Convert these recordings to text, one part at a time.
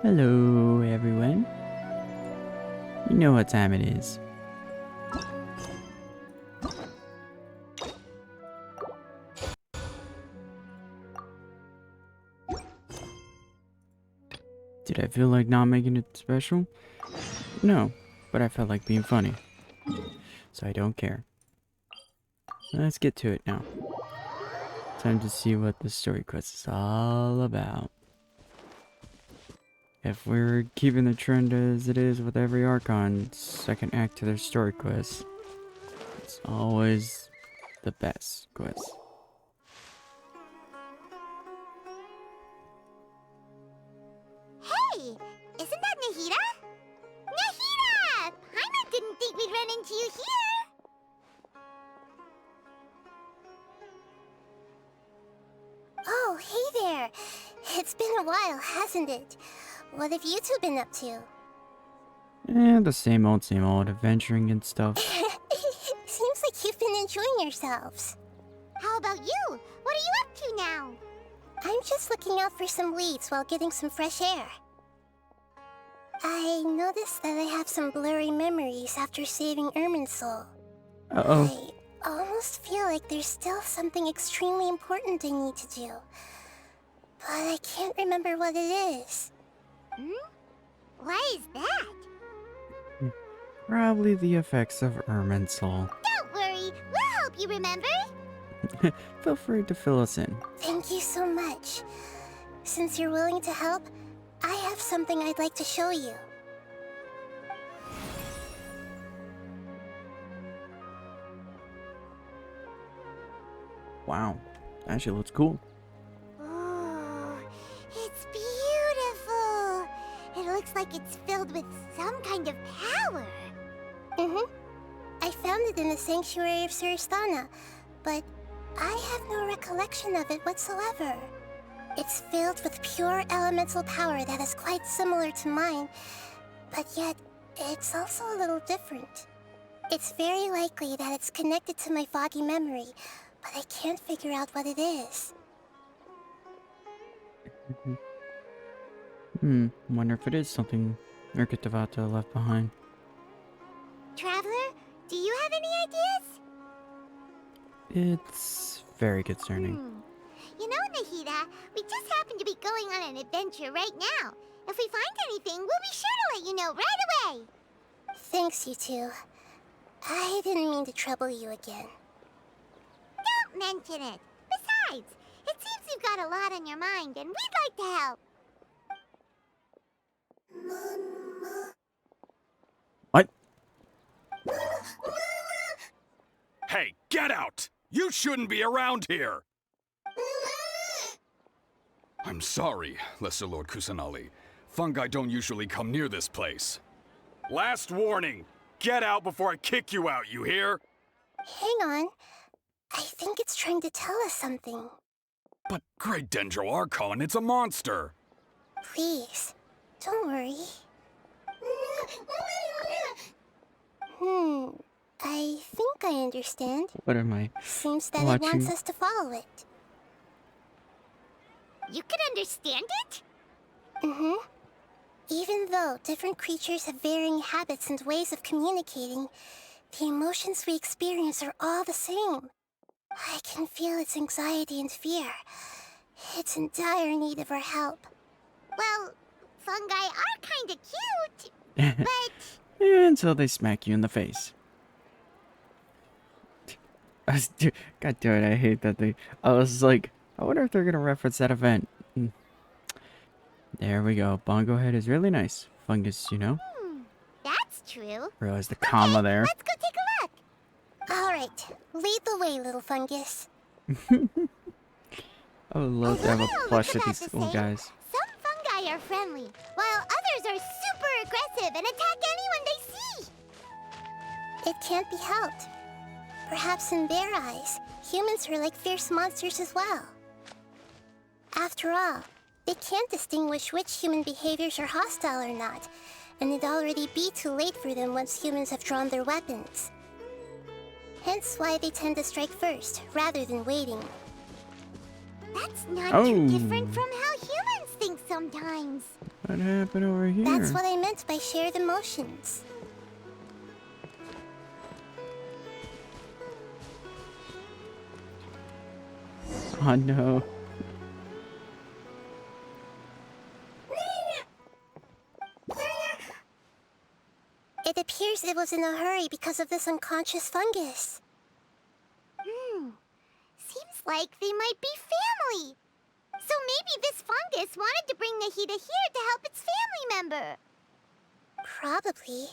Hello, everyone. You know what time it is. Did I feel like not making it special? No, but I felt like being funny. So I don't care. Let's get to it now. Time to see what the story quest is all about. If we're keeping the trend as it is with every Archon, second act to their story quest, it's always the best quest. Hey, isn't that Nahida? Nahida! Paimon didn't think we'd run into you here. Oh, hey there. It's been a while, hasn't it? What have you two been up to? The same old, adventuring and stuff. Seems like you've been enjoying yourselves. How about you? What are you up to now? I'm just looking out for some leads while getting some fresh air. I noticed that I have some blurry memories after saving Ermin's soul. Uh-oh. I almost feel like there's still something extremely important I need to do. But I can't remember what it is. Why is that? Probably the effects of Ermin's soul. Don't worry, we'll help you remember. Feel free to fill us in. Thank you so much. Since you're willing to help, I have something I'd like to show you. Wow, that shit looks cool. Oh, it's beautiful. It looks like it's filled with some kind of power. I found it in the sanctuary of Suristana, but I have no recollection of it whatsoever. It's filled with pure elemental power that is quite similar to mine, but yet it's also a little different. It's very likely that it's connected to my foggy memory, but I can't figure out what it is. Wonder if it is something Urkitavata left behind. Traveler, do you have any ideas? It's very concerning. You know, Nahida, we just happen to be going on an adventure right now. If we find anything, we'll be sure to let you know right away. Thanks, you two. I didn't mean to trouble you again. Don't mention it. Besides, it seems you've got a lot on your mind, and we'd like to help. What? Hey, get out! You shouldn't be around here! I'm sorry, Lesser Lord Kusanali. Fungi don't usually come near this place. Last warning! Get out before I kick you out, you hear? Hang on. I think it's trying to tell us something. But Great Dendro Archon, it's a monster! Please, don't worry. I think I understand. What am I Seems that watching? it wants us to follow it. You can understand it? Even though different creatures have varying habits and ways of communicating, the emotions we experience are all the same. I can feel its anxiety and fear. It's in dire need of our help. Well, fungi are kinda cute, but... Until they smack you in the face. God damn it, I hate that thing. I was like, I wonder if they're gonna reference that event. There we go. Bongo Head is really nice. Fungus, you know? That's true. Realize the comma there. Let's go take a look. All right, lead the way, little fungus. I would love to have a Well, plush look of what I these have to little say. guys. Some fungi are friendly, while others are super aggressive and attack anyone they see. It can't be helped. Perhaps in their eyes, humans are like fierce monsters as well. After all, they can't distinguish which human behaviors are hostile or not, and it'd already be too late for them once humans have drawn their weapons. Hence why they tend to strike first, rather than waiting. That's not too different from how humans think sometimes. What happened over here? That's what I meant by shared emotions. Oh no. It appears it was in a hurry because of this unconscious fungus. Seems like they might be family. So maybe this fungus wanted to bring Nahida here to help its family member. Probably.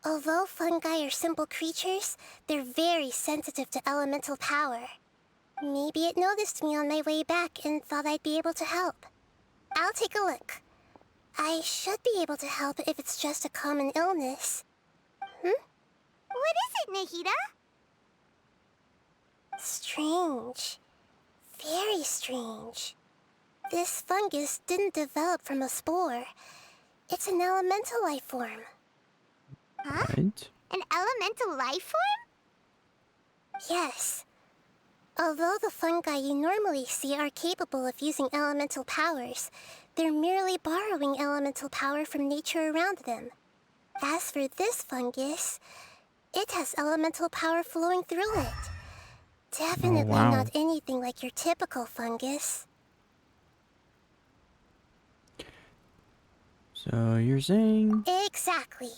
Although fungi are simple creatures, they're very sensitive to elemental power. Maybe it noticed me on my way back and thought I'd be able to help. I'll take a look. I should be able to help if it's just a common illness. What is it, Nahida? Strange. Very strange. This fungus didn't develop from a spore. It's an elemental life form. Huh? What? An elemental life form? Yes. Although the fungi you normally see are capable of using elemental powers, they're merely borrowing elemental power from nature around them. As for this fungus, it has elemental power flowing through it. Definitely wow. not anything like your typical fungus. So you're saying? Exactly.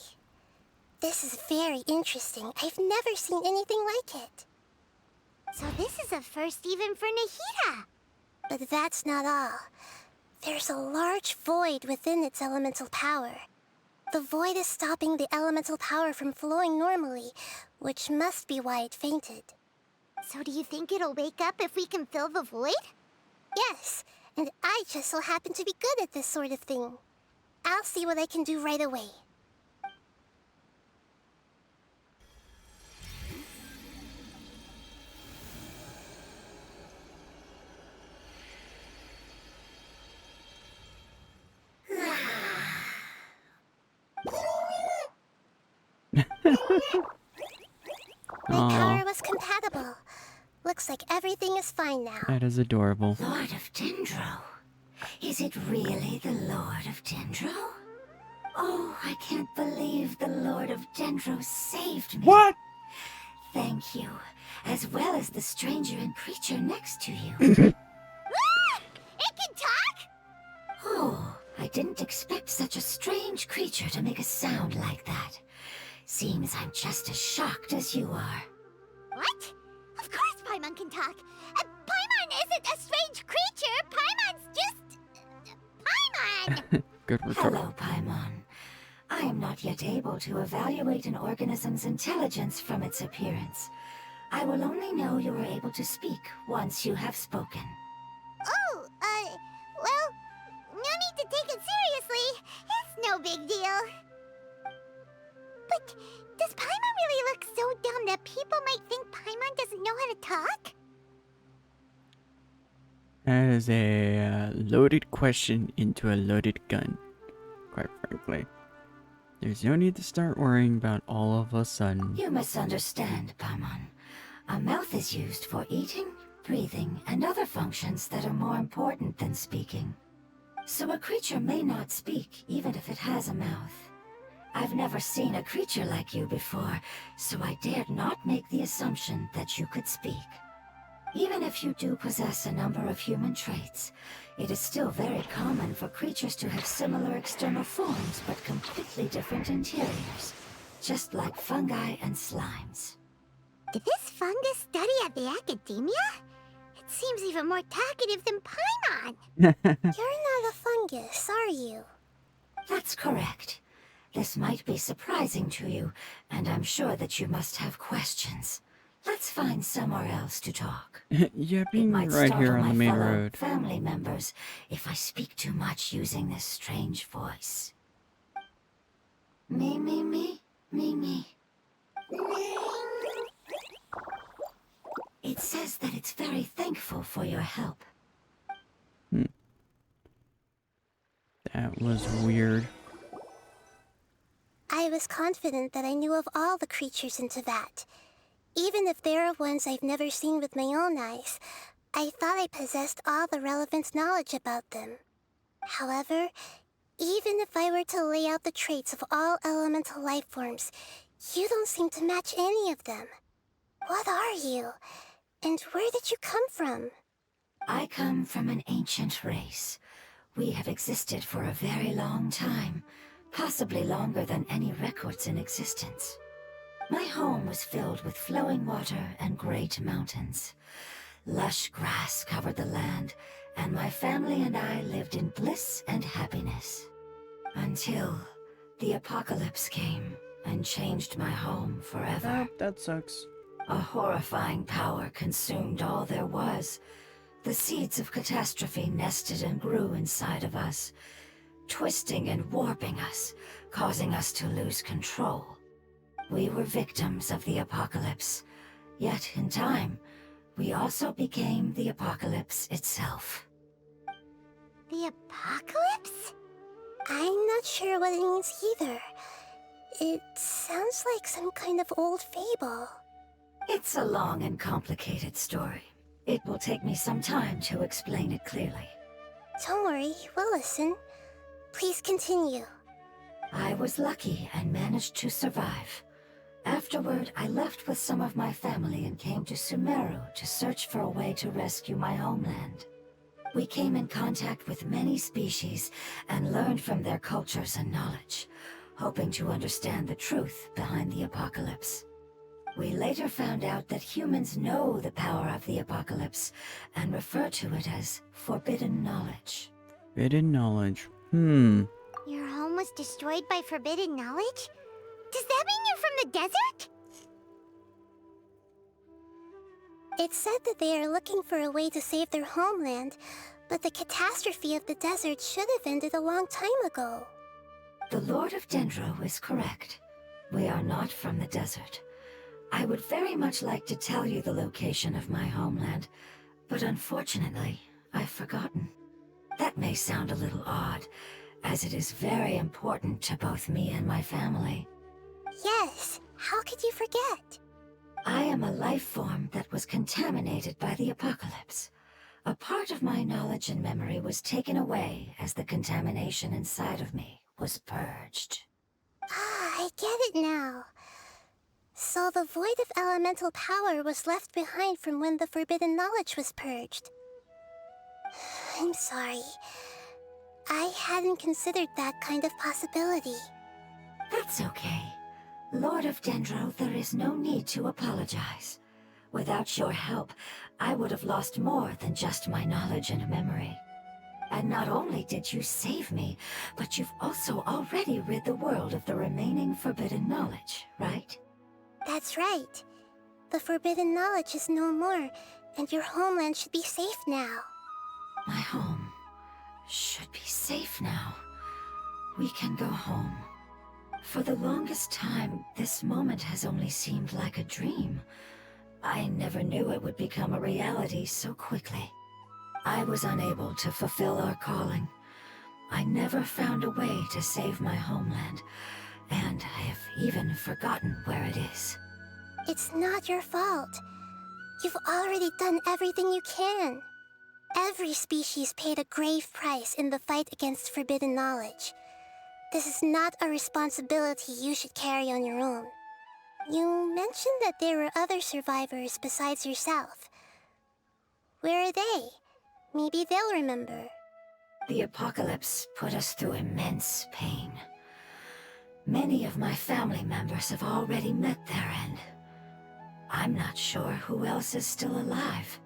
This is very interesting. I've never seen anything like it. So this is a first even for Nahida. But that's not all. There's a large void within its elemental power. The void is stopping the elemental power from flowing normally, which must be why it fainted. So do you think it'll wake up if we can fill the void? Yes, and I just so happen to be good at this sort of thing. I'll see what I can do right away. My power was compatible. Looks like everything is fine now. That is adorable. Lord of Dendro? Is it really the Lord of Dendro? Oh, I can't believe the Lord of Dendro saved me. What? Thank you, as well as the stranger and creature next to you. It can talk? Oh, I didn't expect such a strange creature to make a sound like that. Seems I'm just as shocked as you are. What? Of course Paimon can talk. Paimon isn't a strange creature. Paimon's just... Paimon! Good retort. Hello, Paimon. I am not yet able to evaluate an organism's intelligence from its appearance. I will only know you are able to speak once you have spoken. Oh, well, no need to take it seriously. It's no big deal. But does Paimon really look so dumb that people might think Paimon doesn't know how to talk? That is a loaded question into a loaded gun, quite frankly. There's no need to start worrying about all of a sudden. You misunderstand, Paimon. A mouth is used for eating, breathing, and other functions that are more important than speaking. So a creature may not speak, even if it has a mouth. I've never seen a creature like you before, so I dared not make the assumption that you could speak. Even if you do possess a number of human traits, it is still very common for creatures to have similar external forms but completely different interiors, just like fungi and slimes. Did this fungus study at the academia? It seems even more talkative than Paimon. You're not a fungus, are you? That's correct. This might be surprising to you, and I'm sure that you must have questions. Let's find somewhere else to talk. Yeah, It being might right here startle on the my main fellow road. family members if I speak too much using this strange voice. Me, me, me, me, me. It says that it's very thankful for your help. That was weird. I was confident that I knew of all the creatures in Teyvat. Even if there are ones I've never seen with my own eyes, I thought I possessed all the relevant knowledge about them. However, Even if I were to lay out the traits of all elemental life forms, you don't seem to match any of them. What are you? And where did you come from? I come from an ancient race. We have existed for a very long time, possibly longer than any records in existence. My home was filled with flowing water and great mountains. Lush grass covered the land, and my family and I lived in bliss and happiness. Until the apocalypse came and changed my home forever. Oh, that sucks. A horrifying power consumed all there was. The seeds of catastrophe nested and grew inside of us, twisting and warping us, causing us to lose control. We were victims of the apocalypse, yet in time, we also became the apocalypse itself. The apocalypse? I'm not sure what it means either. It sounds like some kind of old fable. It's a long and complicated story. It will take me some time to explain it clearly. Don't worry, we'll listen. Please continue. I was lucky and managed to survive. Afterward, I left with some of my family and came to Sumeru to search for a way to rescue my homeland. We came in contact with many species and learned from their cultures and knowledge, hoping to understand the truth behind the apocalypse. We later found out that humans know the power of the apocalypse and refer to it as forbidden knowledge. Forbidden knowledge. Your home was destroyed by forbidden knowledge? Does that mean you're from the desert? It's said that they are looking for a way to save their homeland, but the catastrophe of the desert should have ended a long time ago. The Lord of Dendro is correct. We are not from the desert. I would very much like to tell you the location of my homeland, but unfortunately, I've forgotten. That may sound a little odd, as it is very important to both me and my family. Yes, how could you forget? I am a life form that was contaminated by the apocalypse. A part of my knowledge and memory was taken away as the contamination inside of me was purged. Ah, I get it now. So the void of elemental power was left behind from when the forbidden knowledge was purged. I'm sorry. I hadn't considered that kind of possibility. That's okay. Lord of Dendro, there is no need to apologize. Without your help, I would have lost more than just my knowledge and memory. And not only did you save me, but you've also already rid the world of the remaining forbidden knowledge, right? That's right. The forbidden knowledge is no more, and your homeland should be safe now. My home should be safe now. We can go home. For the longest time, this moment has only seemed like a dream. I never knew it would become a reality so quickly. I was unable to fulfill our calling. I never found a way to save my homeland, and I have even forgotten where it is. It's not your fault. You've already done everything you can. Every species paid a grave price in the fight against forbidden knowledge. This is not a responsibility you should carry on your own. You mentioned that there were other survivors besides yourself. Where are they? Maybe they'll remember. The apocalypse put us through immense pain. Many of my family members have already met their end. I'm not sure who else is still alive.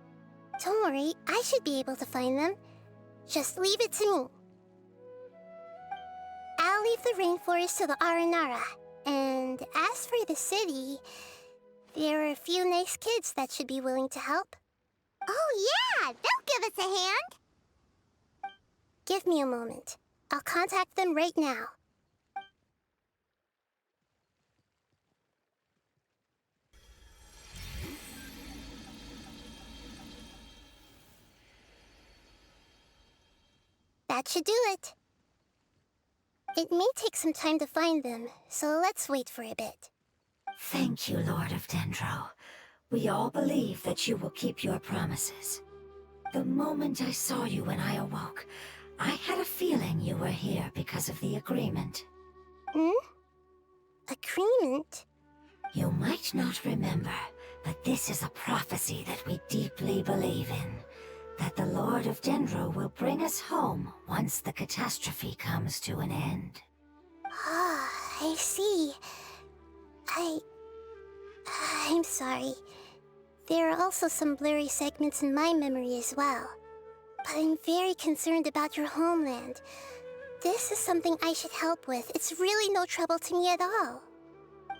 Don't worry, I should be able to find them. Just leave it to me. I'll leave the rainforest to the Aranara. And as for the city, there are a few nice kids that should be willing to help. Oh yeah, they'll give us a hand. Give me a moment. I'll contact them right now. That should do it. It may take some time to find them, so let's wait for a bit. Thank you, Lord of Dendro. We all believe that you will keep your promises. The moment I saw you when I awoke, I had a feeling you were here because of the agreement. Hmm? Agreement? You might not remember, but this is a prophecy that we deeply believe in. That the Lord of Dendro will bring us home once the catastrophe comes to an end. Ah, I see. I'm sorry. There are also some blurry segments in my memory as well. But I'm very concerned about your homeland. This is something I should help with. It's really no trouble to me at all.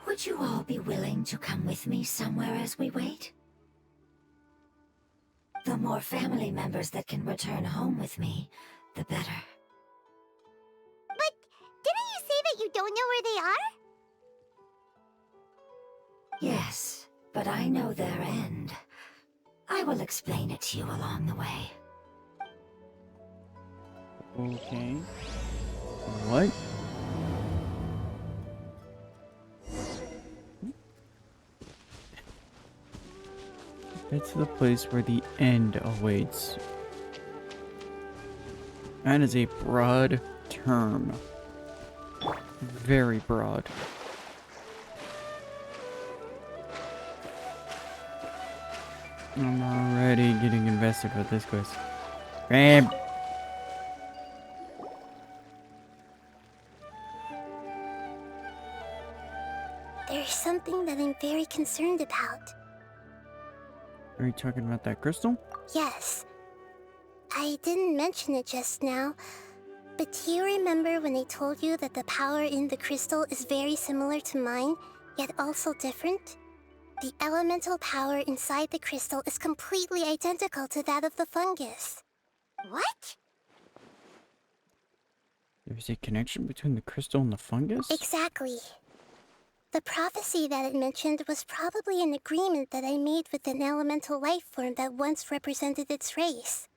Would you all be willing to come with me somewhere as we wait? The more family members that can return home with me, the better. But didn't you say that you don't know where they are? Yes, but I know their end. I will explain it to you along the way. Okay. What? It's the place where the end awaits. That is a broad term. Very broad. I'm already getting invested with this quest. Bam! There's something that I'm very concerned about. Are you talking about that crystal? Yes. I didn't mention it just now, but do you remember when I told you that the power in the crystal is very similar to mine, yet also different? The elemental power inside the crystal is completely identical to that of the fungus. What? There's a connection between the crystal and the fungus? Exactly. The prophecy that it mentioned was probably an agreement that I made with an elemental life form that once represented its race.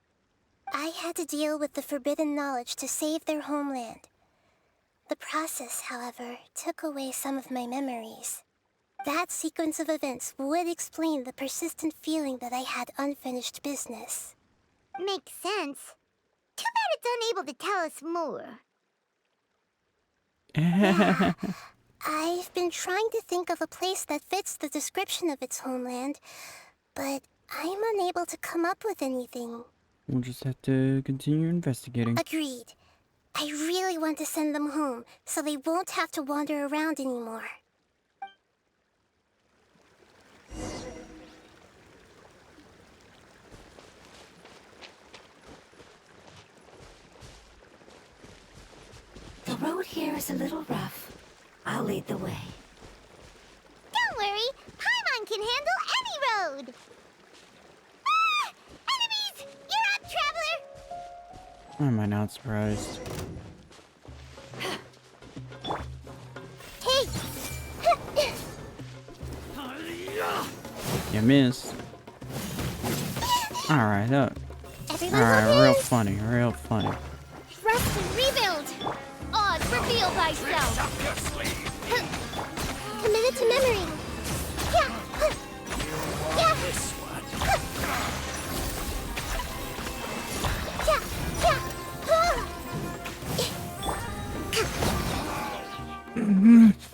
I had to deal with the forbidden knowledge to save their homeland. The process, however, took away some of my memories. That sequence of events would explain the persistent feeling that I had unfinished business. Makes sense. Too bad it's unable to tell us more. Yeah. I've been trying to think of a place that fits the description of its homeland, but I'm unable to come up with anything. We'll just have to continue investigating. Agreed. I really want to send them home, so they won't have to wander around anymore. The road here is a little rough. I'll lead the way. Don't worry, Paimon can handle any road! Ah! Enemies! You're up, traveler! Am I not surprised? Hey! You missed. Alright, up. Everyone Alright, real focus! funny, real funny. Rest and rebuild! Oz, reveal thyself! Committed to memory! Yeah! Yeah!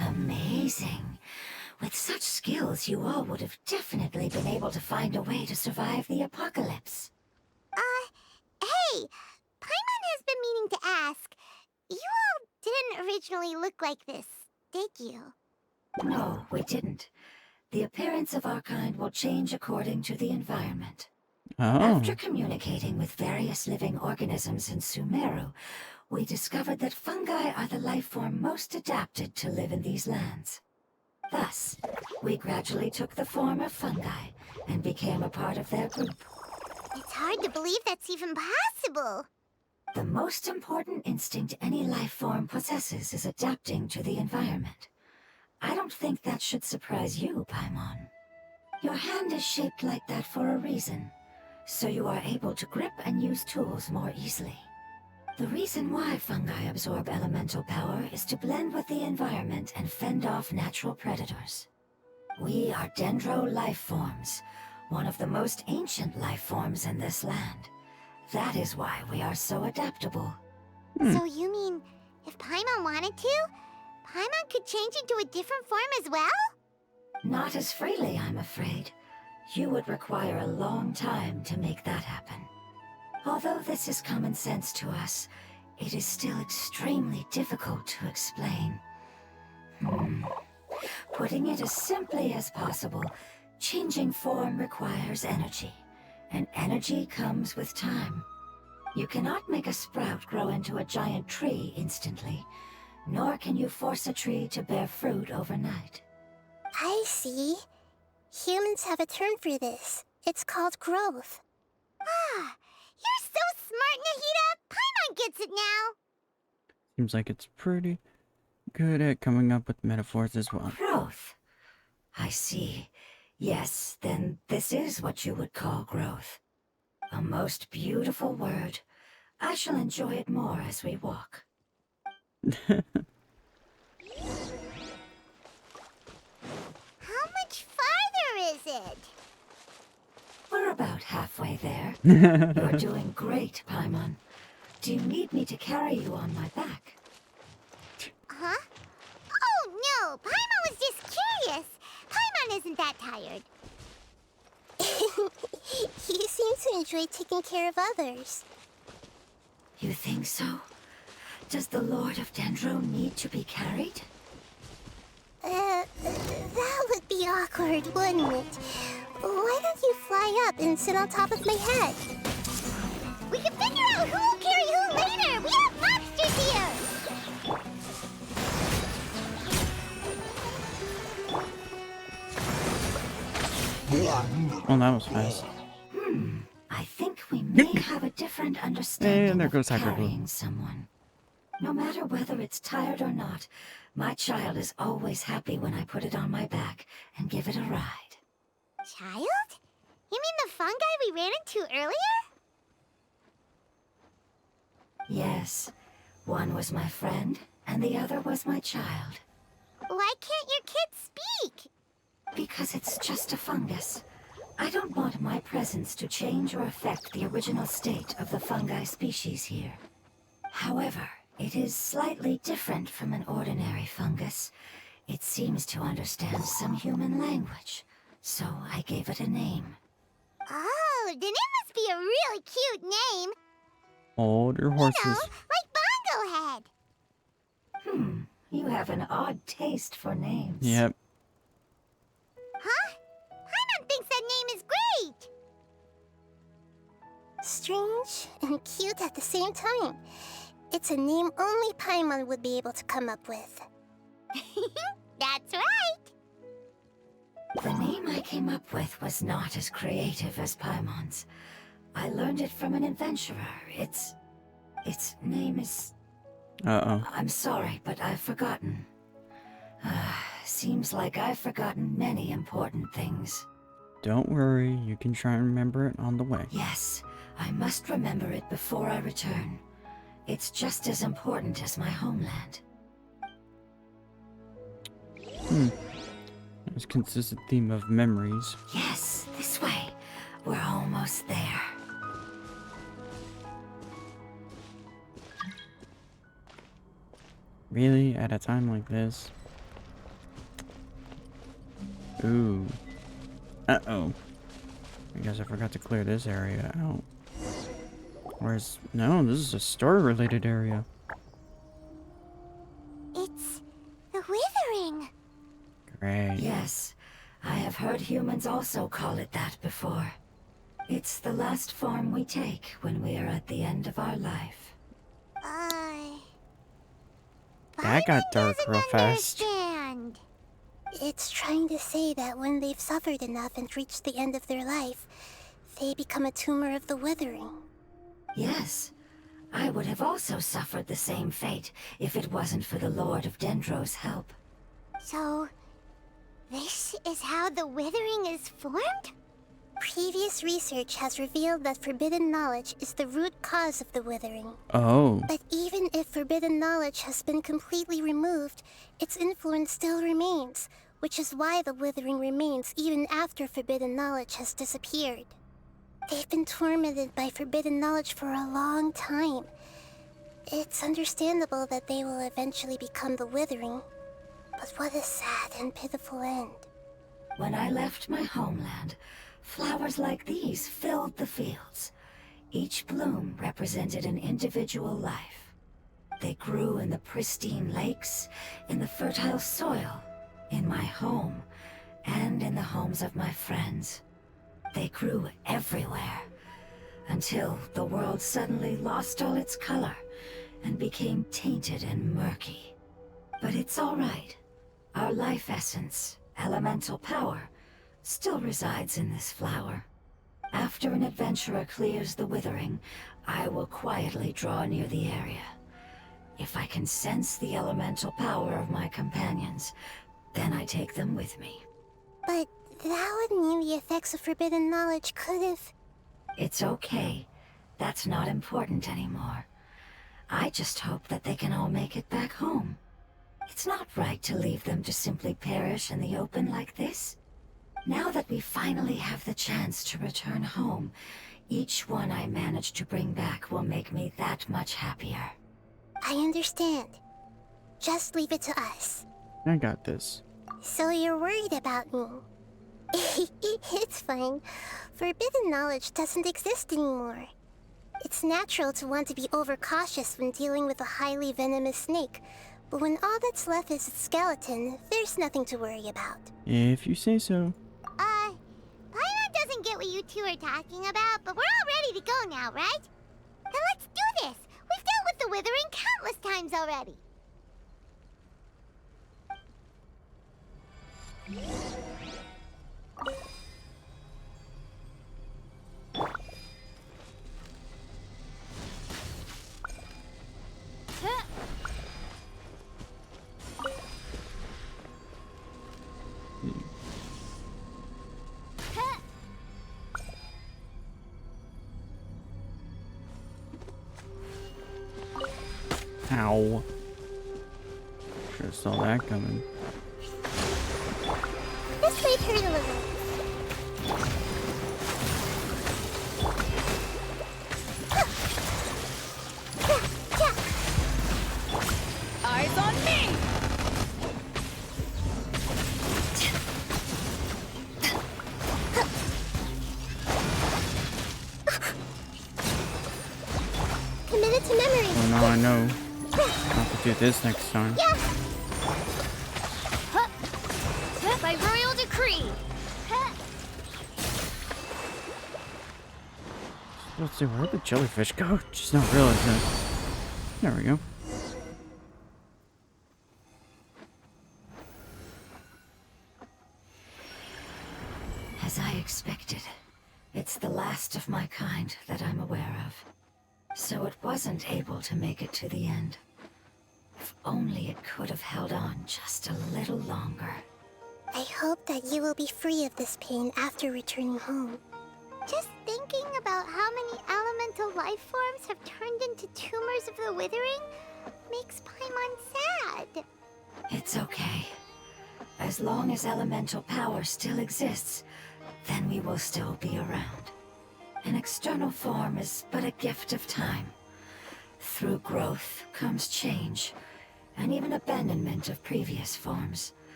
Amazing. With such skills, you all would have definitely been able to find a way to survive the apocalypse. Hey! Paimon has been meaning to ask. You all didn't originally look like this, did you? No, we didn't. The appearance of our kind will change according to the environment. Oh. After communicating with various living organisms in Sumeru, we discovered that fungi are the life form most adapted to live in these lands. Thus, we gradually took the form of fungi and became a part of their group. It's hard to believe that's even possible. The most important instinct any life form possesses is adapting to the environment. I don't think that should surprise you, Paimon. Your hand is shaped like that for a reason, so you are able to grip and use tools more easily. The reason why fungi absorb elemental power is to blend with the environment and fend off natural predators. We are dendro life forms, one of the most ancient life forms in this land. That is why we are so adaptable. So you mean, if Paimon wanted to, Paimon could change into a different form as well? Not as freely, I'm afraid. You would require a long time to make that happen. Although this is common sense to us, it is still extremely difficult to explain. Putting it as simply as possible, changing form requires energy, and energy comes with time. You cannot make a sprout grow into a giant tree instantly, nor can you force a tree to bear fruit overnight. I see. Humans have a term for this. It's called growth. Ah, you're so smart, Nahida! Paimon gets it now! Seems like it's pretty good at coming up with metaphors as well. Growth. I see. Yes, then this is what you would call growth. A most beautiful word. I shall enjoy it more as we walk. How much farther is it? We're about halfway there. You're doing great, Paimon. Do you need me to carry you on my back? Huh? Oh, no! Paimon was just curious! Paimon isn't that tired. You seem to enjoy taking care of others. You think so? Does the Lord of Dendro need to be carried? That would be awkward, wouldn't it? Why don't you fly up and sit on top of my head? We can figure out who will carry who later! We have monsters here! Oh, that was fast. I think we may have a different understanding there of goes Hyperblue. carrying someone. No matter whether it's tired or not, my child is always happy when I put it on my back and give it a ride. Child? You mean the fungi we ran into earlier? Yes, one was my friend, and the other was my child. Why can't your kid speak? Because it's just a fungus. I don't want my presence to change or affect the original state of the fungi species here. However, it is slightly different from an ordinary fungus. It seems to understand some human language, so I gave it a name. Oh, then it must be a really cute name. Hold your You horses. know, like Bongo Head. You have an odd taste for names. Yep. Huh? Paimon thinks that name is great. Strange and cute at the same time. It's a name only Paimon would be able to come up with. That's right. The name I came up with was not as creative as Paimon's. I learned it from an adventurer. Its name is... Uh-oh. I'm sorry, but I've forgotten. Seems like I've forgotten many important things. Don't worry, you can try and remember it on the way. Yes, I must remember it before I return. It's just as important as my homeland. There's a consistent theme of memories. Yes, this way. We're almost there. Really? At a time like this? Ooh. Uh-oh. I guess I forgot to clear this area out. Where's... No, this is a story-related area. It's the Withering. Great. Yes, I have heard humans also call it that before. It's the last form we take when we are at the end of our life. That got dark doesn't real fast. understand. It's trying to say that when they've suffered enough and reached the end of their life, they become a tumor of the Withering. Yes, I would have also suffered the same fate if it wasn't for the Lord of Dendro's help. So, this is how the Withering is formed? Previous research has revealed that forbidden knowledge is the root cause of the Withering. Oh. But even if forbidden knowledge has been completely removed, its influence still remains, which is why the Withering remains even after forbidden knowledge has disappeared. They've been tormented by forbidden knowledge for a long time. It's understandable that they will eventually become the Withering. But what a sad and pitiful end. When I left my homeland, flowers like these filled the fields. Each bloom represented an individual life. They grew in the pristine lakes, in the fertile soil, in my home, and in the homes of my friends. They grew everywhere, until the world suddenly lost all its color and became tainted and murky. But it's all right. Our life essence, elemental power, still resides in this flower. After an adventurer clears the Withering, I will quietly draw near the area. If I can sense the elemental power of my companions, then I take them with me. But that would mean the effects of forbidden knowledge could have... It's okay. That's not important anymore. I just hope that they can all make it back home. It's not right to leave them to simply perish in the open like this. Now that we finally have the chance to return home, each one I manage to bring back will make me that much happier. I understand. Just leave it to us. I got this. So you're worried about me? It's fine. Forbidden knowledge doesn't exist anymore. It's natural to want to be overcautious when dealing with a highly venomous snake, but when all that's left is its skeleton, there's nothing to worry about. If you say so. Paimon doesn't get what you two are talking about, but we're all ready to go now, right? Then let's do this! We've dealt with the Withering countless times already! Ow. Sure saw that coming. This might hurt a little. Eyes on me! Committed to memory. Oh no, I know. I'll have to do this next time. Yeah. By royal decree! Let's see, where'd the jellyfish go? Just not realizing it. There we go. As I expected, it's the last of my kind that I'm aware of. So it wasn't able to make it to the end. If only it could have held on just a little longer. I hope that you will be free of this pain after returning home. Just thinking about how many elemental life forms have turned into tumors of the Withering makes Paimon sad. It's okay. As long as elemental power still exists, then we will still be around. An external form is but a gift of time. Through growth comes change, and even abandonment of previous forms.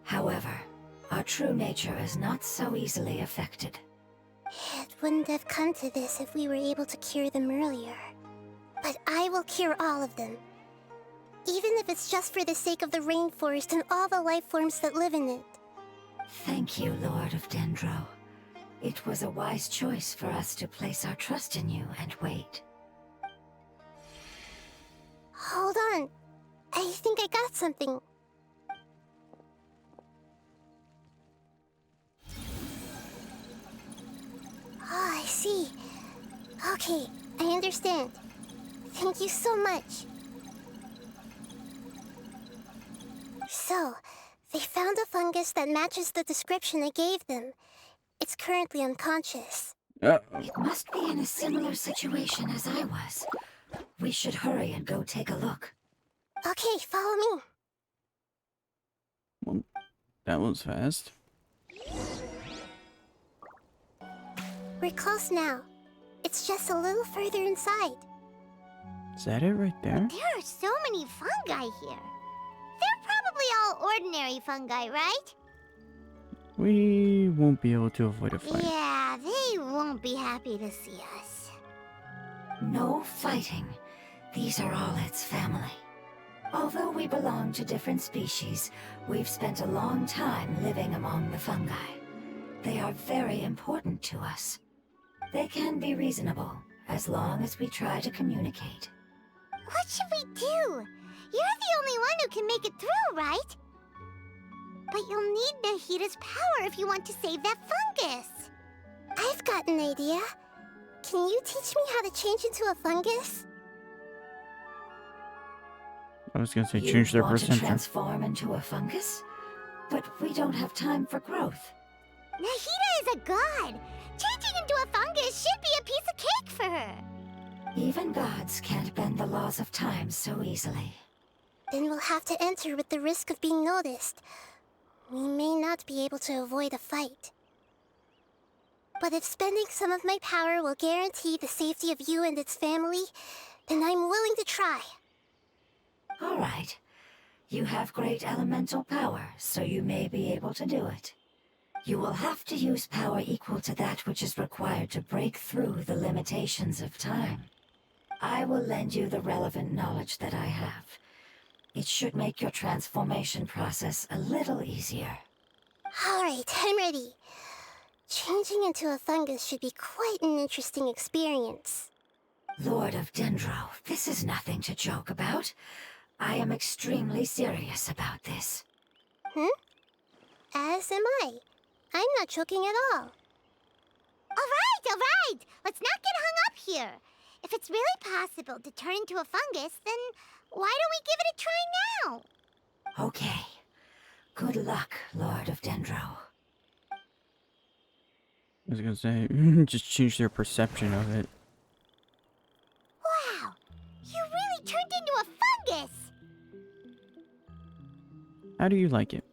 However, our true nature is not so easily affected. It wouldn't have come to this if we were able to cure them earlier. But I will cure all of them. Even if it's just for the sake of the rainforest and all the life forms that live in it. Thank you, Lord of Dendro. It was a wise choice for us to place our trust in you and wait. Hold on. I think I got something. Oh, I see. Okay, I understand. Thank you so much. So, they found a fungus that matches the description I gave them. It's currently unconscious. Uh-oh. It must be in a similar situation as I was. We should hurry and go take a look. Okay, follow me. Well, that was fast. We're close now. It's just a little further inside. Is that it right there? There are so many fungi here. They're probably all ordinary fungi, right? We won't be able to avoid a fight. Yeah, they won't be happy to see us. No fighting. These are all its family. Although we belong to different species, we've spent a long time living among the fungi. They are very important to us. They can be reasonable, as long as we try to communicate. What should we do? You're the only one who can make it through, right? But you'll need Nahida's power if you want to save that fungus. I've got an idea. Can you teach me how to change into a fungus? I was gonna say You change their want to perception. transform into a fungus? But we don't have time for growth. Nahida is a god. Changing into a fungus should be a piece of cake for her. Even gods can't bend the laws of time so easily. Then we'll have to enter with the risk of being noticed. We may not be able to avoid a fight. But if spending some of my power will guarantee the safety of you and its family, then I'm willing to try. All right. You have great elemental power, so you may be able to do it. You will have to use power equal to that which is required to break through the limitations of time. I will lend you the relevant knowledge that I have. It should make your transformation process a little easier. All right, I'm ready. Changing into a fungus should be quite an interesting experience. Lord of Dendro, this is nothing to joke about. I am extremely serious about this. As am I. I'm not joking at all. All right! Let's not get hung up here. If it's really possible to turn into a fungus, then why don't we give it a try now? Okay. Good luck, Lord of Dendro. I was gonna say just change their perception of it. Wow! You really turned into a fungus! How do you like it?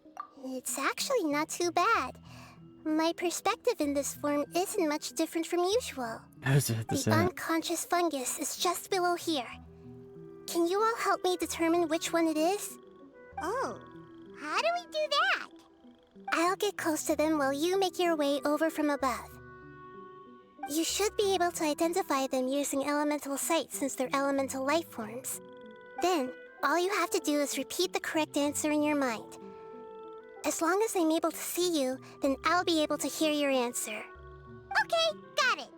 It's actually not too bad. My perspective in this form isn't much different from usual. How does it have to The say that? unconscious fungus is just below here. Can you all help me determine which one it is? Oh, how do we do that? I'll get close to them while you make your way over from above. You should be able to identify them using elemental sight since they're elemental life forms. Then, all you have to do is repeat the correct answer in your mind. As long as I'm able to see you, then I'll be able to hear your answer. Okay, got it.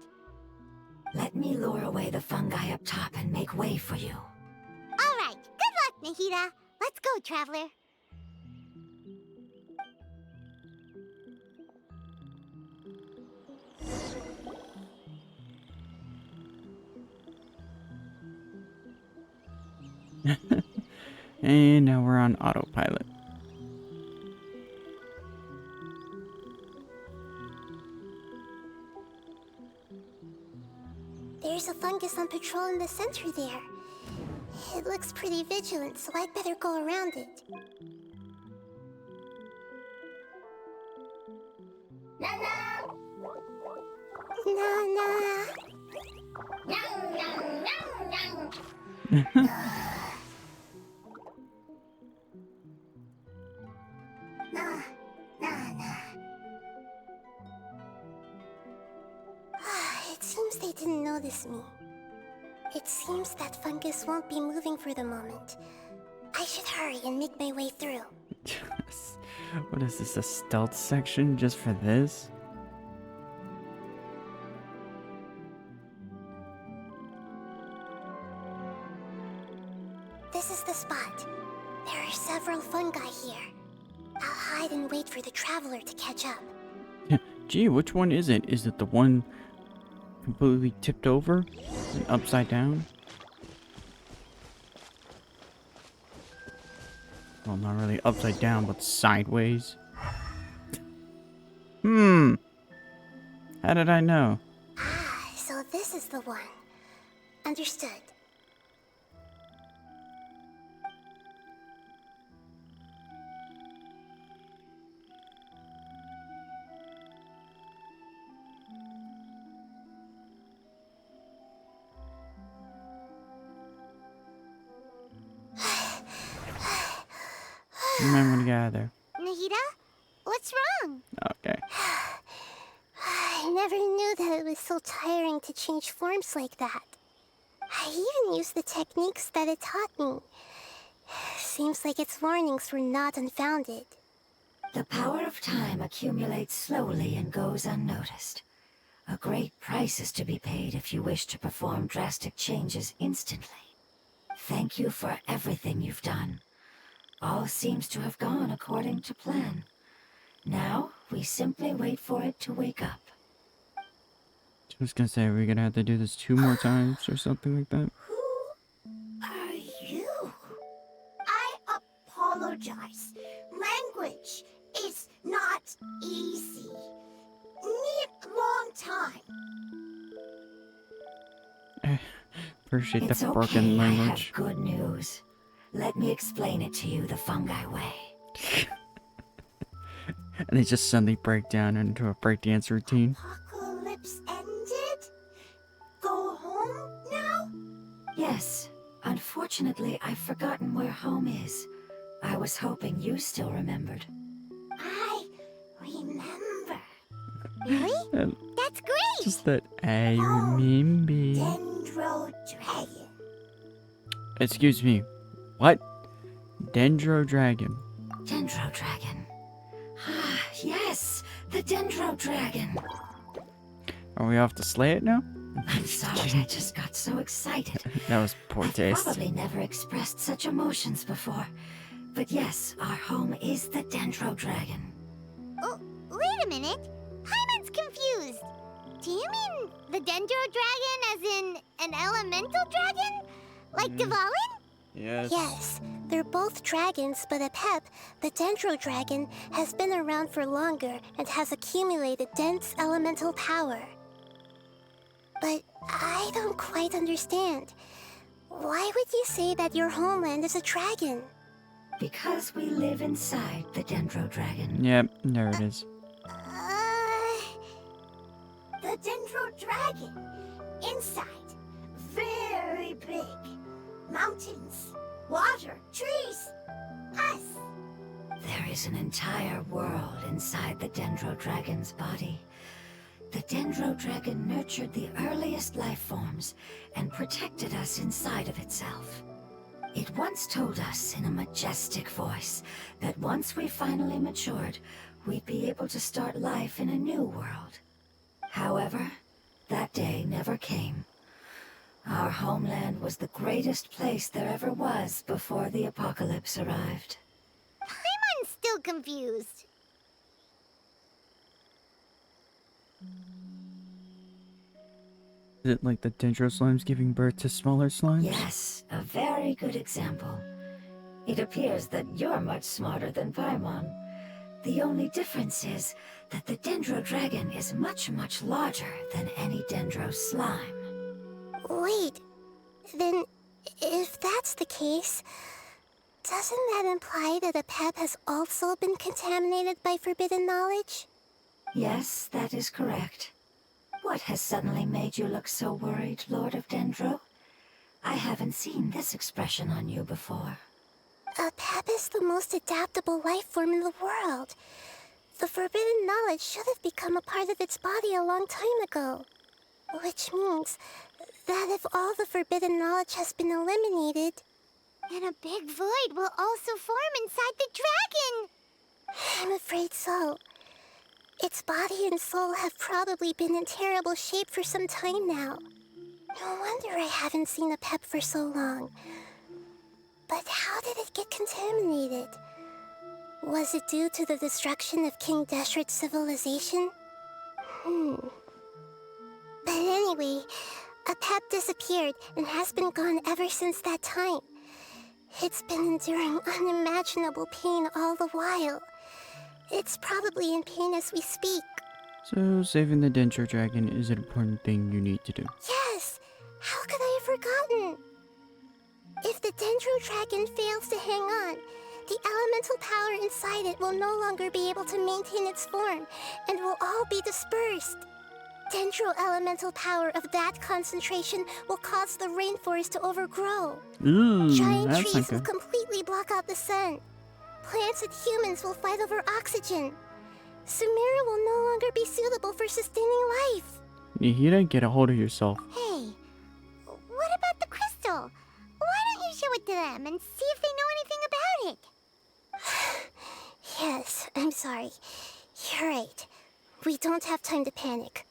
Let me lure away the fungi up top and make way for you. All right, good luck, Nahida. Let's go, Traveler. And now we're on autopilot. There's a fungus on patrol in the center there. It looks pretty vigilant, so I'd better go around it. Nana! It seems they didn't notice me. It seems that fungus won't be moving for the moment. I should hurry and make my way through. What is this, a stealth section just for this? This is the spot. There are several fungi here. I'll hide and wait for the traveler to catch up. Gee, which one is it? Is it the one completely tipped over and upside down? Well, not really upside down, but sideways. How did I know? Ah, so this is the one. Understood. You might want to get out of there. Nahida? What's wrong? Okay. I never knew that it was so tiring to change forms like that. I even used the techniques that it taught me. Seems like its warnings were not unfounded. The power of time accumulates slowly and goes unnoticed. A great price is to be paid if you wish to perform drastic changes instantly. Thank you for everything you've done. All seems to have gone according to plan. Now, we simply wait for it to wake up. I was gonna say, we're gonna have to do this 2 more times or something like that. Who are you? I apologize. Language is not easy. Need long time. Appreciate It's the broken okay, I have language. good news. Let me explain it to you the fungi way. And they just suddenly break down into a breakdance routine. Apocalypse ended? Go home now? Yes. Unfortunately, I've forgotten where home is. I was hoping you still remembered. I remember. Really? And That's great! just that I remember. Dendro Dragon. Excuse me. What? Dendro Dragon. Dendro Dragon. Ah, yes! The Dendro Dragon! Are we off to slay it now? I'm sorry, I just got so excited. That was poor I've taste. probably never expressed such emotions before. But yes, our home is the Dendro Dragon. Oh, wait a minute. Paimon's confused. Do you mean the Dendro Dragon as in an elemental dragon? Like Dvalin? Yes. Yes, they're both dragons, but Apep, the Dendro Dragon, has been around for longer and has accumulated dense elemental power. But I don't quite understand. Why would you say that your homeland is a dragon? Because we live inside the Dendro Dragon. Yep, there it is. The Dendro Dragon. Inside. Very big. Mountains. Water. Trees. Us. There is an entire world inside the Dendro Dragon's body. The Dendro Dragon nurtured the earliest life forms and protected us inside of itself. It once told us in a majestic voice that once we finally matured, we'd be able to start life in a new world. However, that day never came. Our homeland was the greatest place there ever was before the apocalypse arrived. Paimon's still confused. Is it like the Dendro slimes giving birth to smaller slimes? Yes, a very good example. It appears that you're much smarter than Paimon. The only difference is that the Dendro Dragon is much, much larger than any Dendro slime. Wait, then if that's the case, doesn't that imply that Apep has also been contaminated by forbidden knowledge? Yes, that is correct. What has suddenly made you look so worried, Lord of Dendro? I haven't seen this expression on you before. Apep is the most adaptable life form in the world. The forbidden knowledge should have become a part of its body a long time ago. Which means that if all the forbidden knowledge has been eliminated, then a big void will also form inside the dragon! I'm afraid so. Its body and soul have probably been in terrible shape for some time now. No wonder I haven't seen Apep for so long. But how did it get contaminated? Was it due to the destruction of King Deshret's civilization? But anyway, Apep disappeared and has been gone ever since that time. It's been enduring unimaginable pain all the while. It's probably in pain as we speak. So, saving the Dendro Dragon is an important thing you need to do. Yes! How could I have forgotten? If the Dendro Dragon fails to hang on, the elemental power inside it will no longer be able to maintain its form and will all be dispersed. Dendro elemental power of that concentration will cause the rainforest to overgrow. Ooh, Giant that's trees will not good. completely block out the sun. Plants and humans will fight over oxygen. Sumeru will no longer be suitable for sustaining life. Nahida, get a hold of yourself. Hey, what about the crystal? Why don't you show it to them and see if they know anything about it? Yes, I'm sorry. You're right. We don't have time to panic.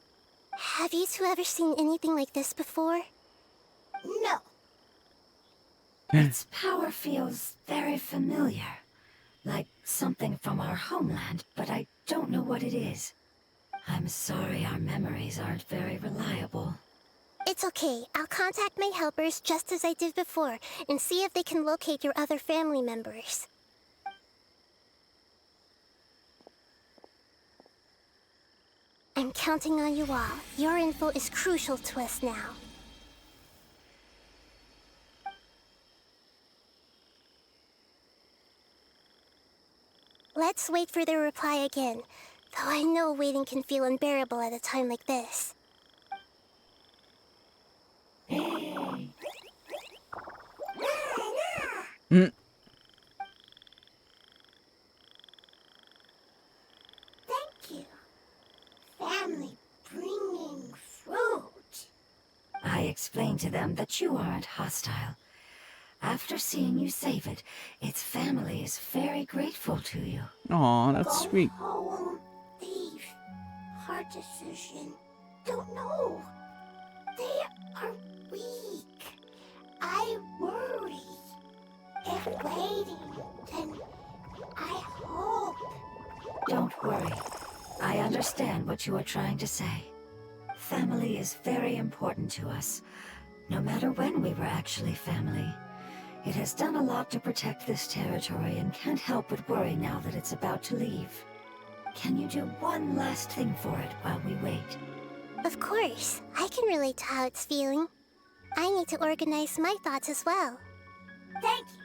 Have you two ever seen anything like this before? No. Its power feels very familiar. Like something from our homeland, but I don't know what it is. I'm sorry our memories aren't very reliable. It's okay. I'll contact my helpers just as I did before and see if they can locate your other family members. I'm counting on you all. Your info is crucial to us now. Let's wait for their reply again, though I know waiting can feel unbearable at a time like this. Mm. Thank you. Family bringing fruit. I explained to them that you aren't hostile. After seeing you save it, its family is very grateful to you. Aw, that's sweet. Home, thief, hard decision. Don't know. They are weak. I worry. If waiting, then I hope. Don't worry. I understand what you are trying to say. Family is very important to us, no matter when we were actually family. It has done a lot to protect this territory and can't help but worry now that it's about to leave. Can you do one last thing for it while we wait? Of course. I can relate to how it's feeling. I need to organize my thoughts as well. Thank you.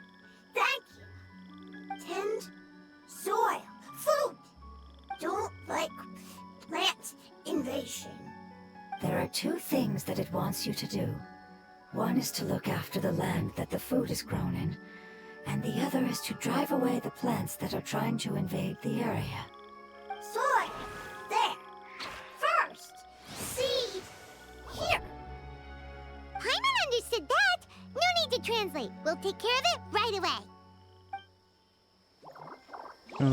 Thank you. Tend soil. Food. Don't like plant invasion. There are two things that it wants you to do. One is to look after the land that the food is grown in, and the other is to drive away the plants that are trying to invade the area. Soil. There. First. Seed. Here. Paimon understood that. No need to translate. We'll take care of it right away.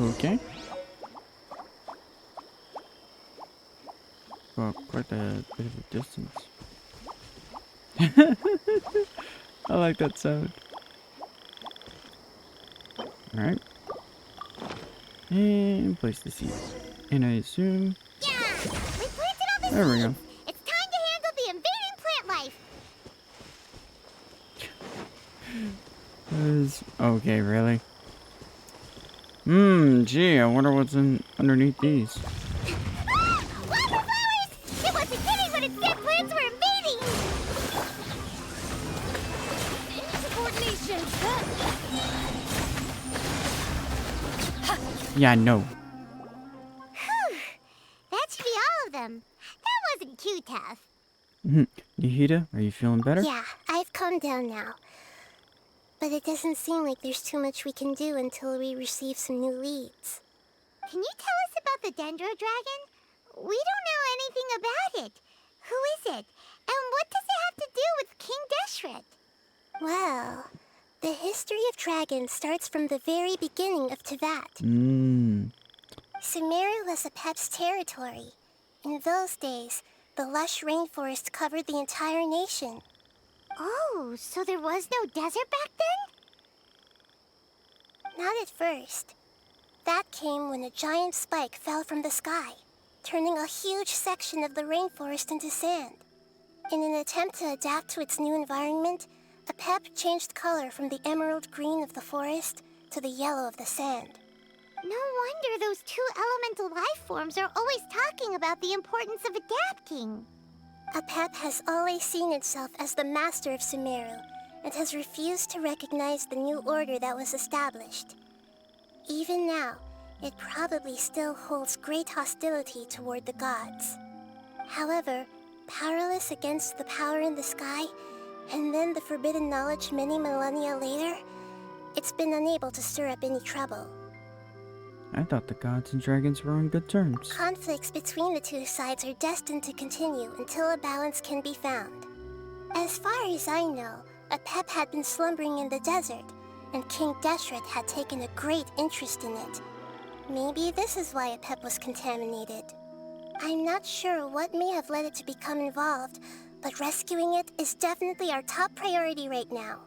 Okay. Well, quite a bit of a distance. I like that sound. Alright. And place the seeds. And I assume... Yeah! We planted all the There we go. seeds. It's time to handle the invading plant life. Okay, really? Gee, I wonder what's underneath these. Ah! Wildflowers! It wasn't kidding when it said plants were invading! Insubordination. Yeah, no. Whew. That should be all of them. That wasn't too tough. Nahida, are you feeling better? Yeah, I've calmed down now. But it doesn't seem like there's too much we can do until we receive some new leads. Can you tell us about the Dendro Dragon? We don't know anything about it. Who is it? And what does it have to do with King Deshret? Well, the history of dragons starts from the very beginning of Teyvat. Sumeru was a Pep's territory. In those days, the lush rainforest covered the entire nation. Oh, so there was no desert back then? Not at first. That came when a giant spike fell from the sky, turning a huge section of the rainforest into sand. In an attempt to adapt to its new environment, a Pep changed color from the emerald green of the forest to the yellow of the sand. No wonder those two elemental life forms are always talking about the importance of adapting. Apep has always seen itself as the master of Sumeru, and has refused to recognize the new order that was established. Even now, it probably still holds great hostility toward the gods. However, powerless against the power in the sky, and then the forbidden knowledge many millennia later, it's been unable to stir up any trouble. I thought the gods and dragons were on good terms. Conflicts between the two sides are destined to continue until a balance can be found. As far as I know, Apep had been slumbering in the desert, and King Deshret had taken a great interest in it. Maybe this is why Apep was contaminated. I'm not sure what may have led it to become involved, but rescuing it is definitely our top priority right now.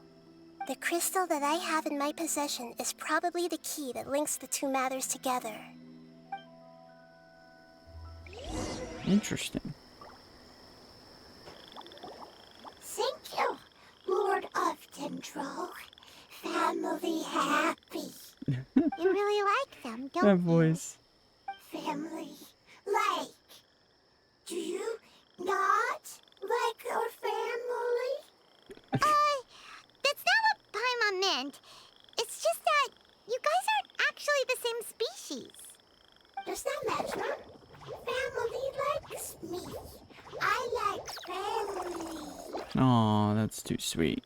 The crystal that I have in my possession is probably the key that links the two matters together. Interesting. Thank you, Lord of Dendro. Family happy. You really like them, don't That you? voice. Family like. Do you not like your family? That's not what Paimon meant. It's just that you guys aren't actually the same species. Does that matter? Family likes me. I like family. Aw, that's too sweet.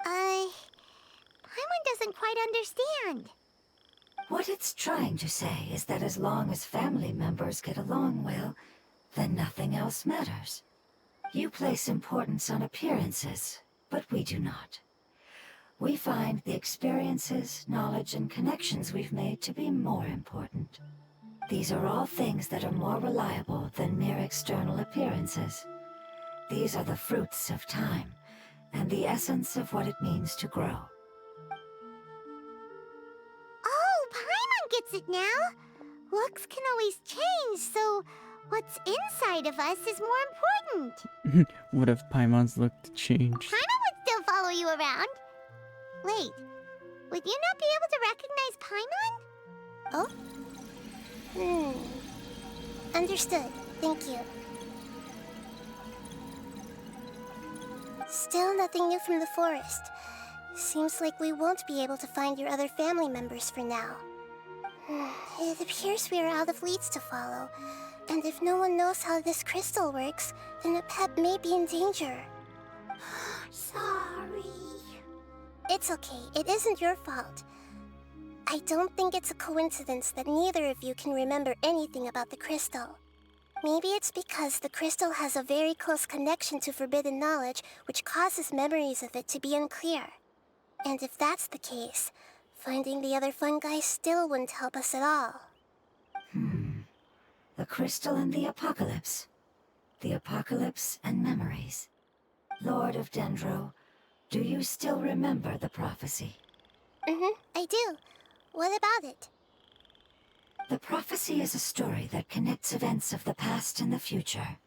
Paimon doesn't quite understand. What it's trying to say is that as long as family members get along well, then nothing else matters. You place importance on appearances, but we do not. We find the experiences, knowledge, and connections we've made to be more important. These are all things that are more reliable than mere external appearances. These are the fruits of time, and the essence of what it means to grow. Oh, Paimon gets it now. Looks can always change, so what's inside of us is more important. What if Paimon's look changed? Paimon would still follow you around. Wait, would you not be able to recognize Paimon? Oh? Understood. Thank you. Still nothing new from the forest. Seems like we won't be able to find your other family members for now. It appears we are out of leads to follow, and if no one knows how this crystal works, then Apep may be in danger. Sorry. It's okay. It isn't your fault. I don't think it's a coincidence that neither of you can remember anything about the crystal. Maybe it's because the crystal has a very close connection to forbidden knowledge, which causes memories of it to be unclear. And if that's the case, finding the other fungi still wouldn't help us at all. The crystal and the apocalypse. The apocalypse and memories. Lord of Dendro, do you still remember the prophecy? I do. What about it? The prophecy is a story that connects events of the past and the future.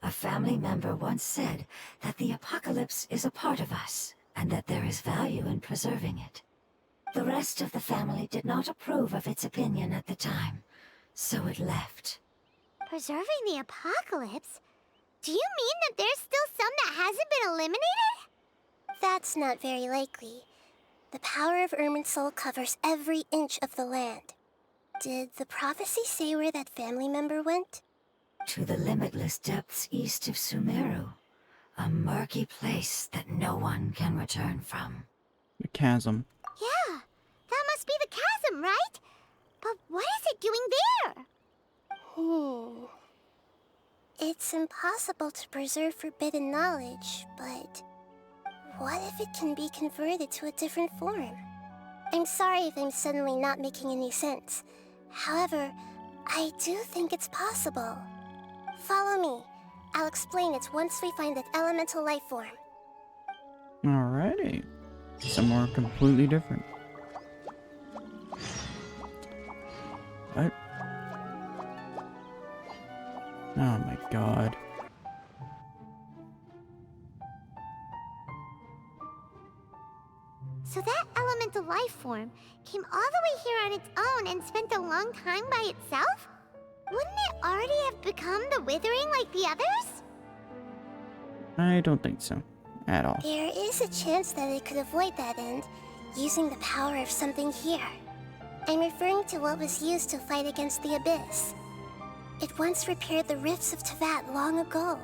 A family member once said that the apocalypse is a part of us, and that there is value in preserving it. The rest of the family did not approve of its opinion at the time, so it left. Preserving the apocalypse? Do you mean that there's still some that hasn't been eliminated? That's not very likely. The power of Irminsul covers every inch of the land. Did the prophecy say where that family member went? To the limitless depths east of Sumeru. A murky place that no one can return from. The chasm. Yeah, that must be the chasm, right? But what is it doing there? It's impossible to preserve forbidden knowledge, but what if it can be converted to a different form? I'm sorry if I'm suddenly not making any sense. However, I do think it's possible. Follow me. I'll explain it once we find that elemental life form. Alrighty. Somewhere completely different. What? Oh my god. So that elemental life form came all the way here on its own and spent a long time by itself? Wouldn't it already have become the Withering like the others? I don't think so. At all. There is a chance that it could avoid that end, using the power of something here. I'm referring to what was used to fight against the Abyss. It once repaired the rifts of Teyvat long ago.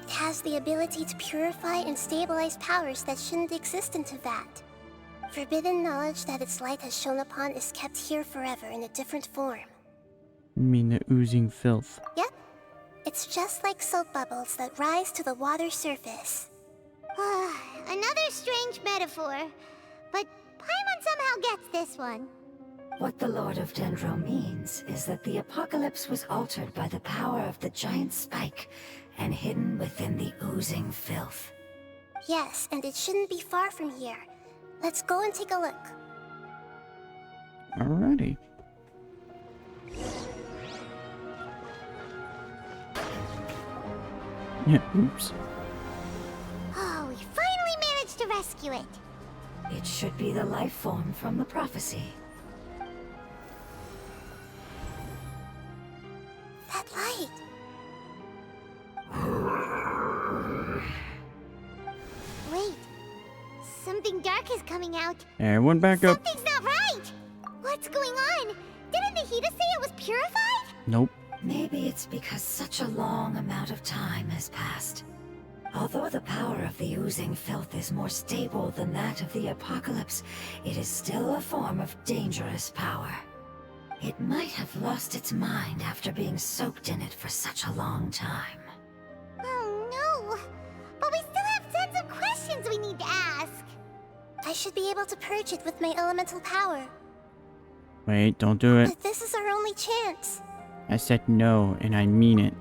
It has the ability to purify and stabilize powers that shouldn't exist in Teyvat. Forbidden knowledge that its light has shone upon is kept here forever in a different form. You mean the oozing filth? Yep. It's just like soap bubbles that rise to the water surface. Another strange metaphor, but Paimon somehow gets this one. What the Lord of Dendro means is that the apocalypse was altered by the power of the giant spike and hidden within the oozing filth. Yes, and it shouldn't be far from here. Let's go and take a look. Alrighty. Yeah, oops. Oh, we finally managed to rescue it. It should be the life form from the prophecy. That light. Wait. Something dark is coming out. Everyone back up. Something's not right! What's going on? Didn't Nahida say it was purified? Nope. Maybe it's because such a long amount of time has passed. Although the power of the oozing filth is more stable than that of the apocalypse, it is still a form of dangerous power. It might have lost its mind after being soaked in it for such a long time. Oh no! But we still have tons of questions we need to ask. I should be able to purge it with my elemental power. Wait, don't do it. But this is our only chance. I said no, and I mean it.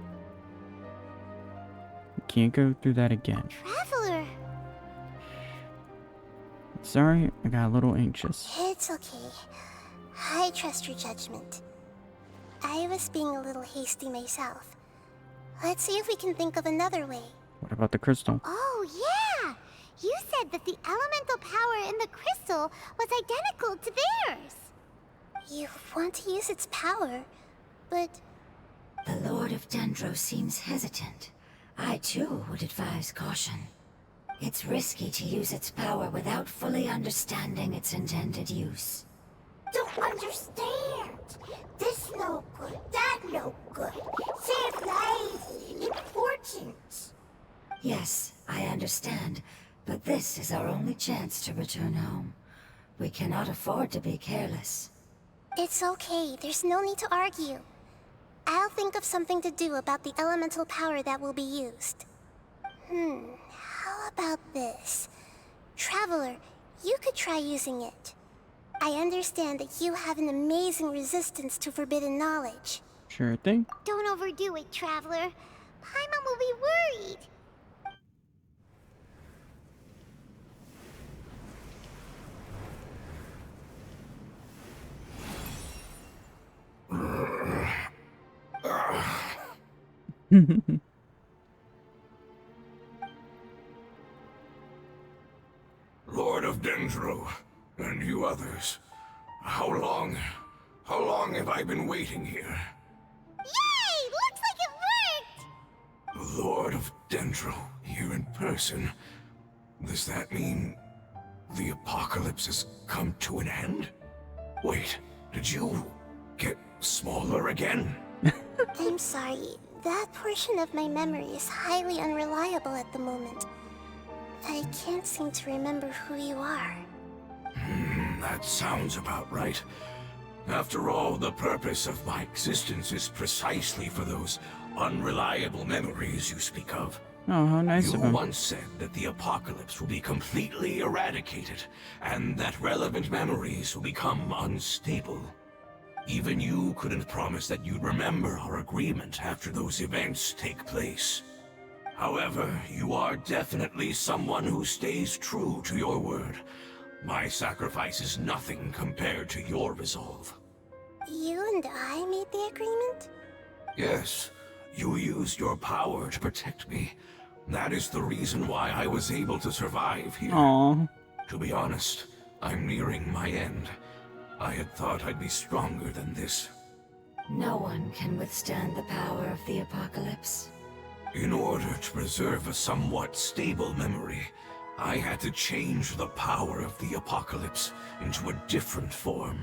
We can't go through that again. Traveler! Sorry, I got a little anxious. It's okay. I trust your judgment. I was being a little hasty myself. Let's see if we can think of another way. What about the crystal? Oh, yeah! You said that the elemental power in the crystal was identical to theirs. You want to use its power, but... The Lord of Dendro seems hesitant. I too would advise caution. It's risky to use its power without fully understanding its intended use. Don't understand. This no good, that no good. Save lives, important. Yes, I understand, but this is our only chance to return home. We cannot afford to be careless. It's okay, there's no need to argue. I'll think of something to do about the elemental power that will be used. How about this? Traveler, you could try using it. I understand that you have an amazing resistance to forbidden knowledge. Sure thing. Don't overdo it, Traveler. Paimon will be worried. Lord of Dendro, and you others, how long have I been waiting here? Yay! Looks like it worked! Lord of Dendro, here in person. Does that mean the apocalypse has come to an end? Wait, did you get smaller again? I'm sorry. That portion of my memory is highly unreliable at the moment. I can't seem to remember who you are. That sounds about right. After all, the purpose of my existence is precisely for those unreliable memories you speak of. Oh, how nice You of him. once said that the apocalypse will be completely eradicated, and that relevant memories will become unstable. Even you couldn't promise that you'd remember our agreement after those events take place. However, you are definitely someone who stays true to your word. My sacrifice is nothing compared to your resolve. You and I made the agreement? Yes, you used your power to protect me. That is the reason why I was able to survive here. Aww. To be honest, I'm nearing my end. I had thought I'd be stronger than this. No one can withstand the power of the apocalypse. In order to preserve a somewhat stable memory, I had to change the power of the apocalypse into a different form.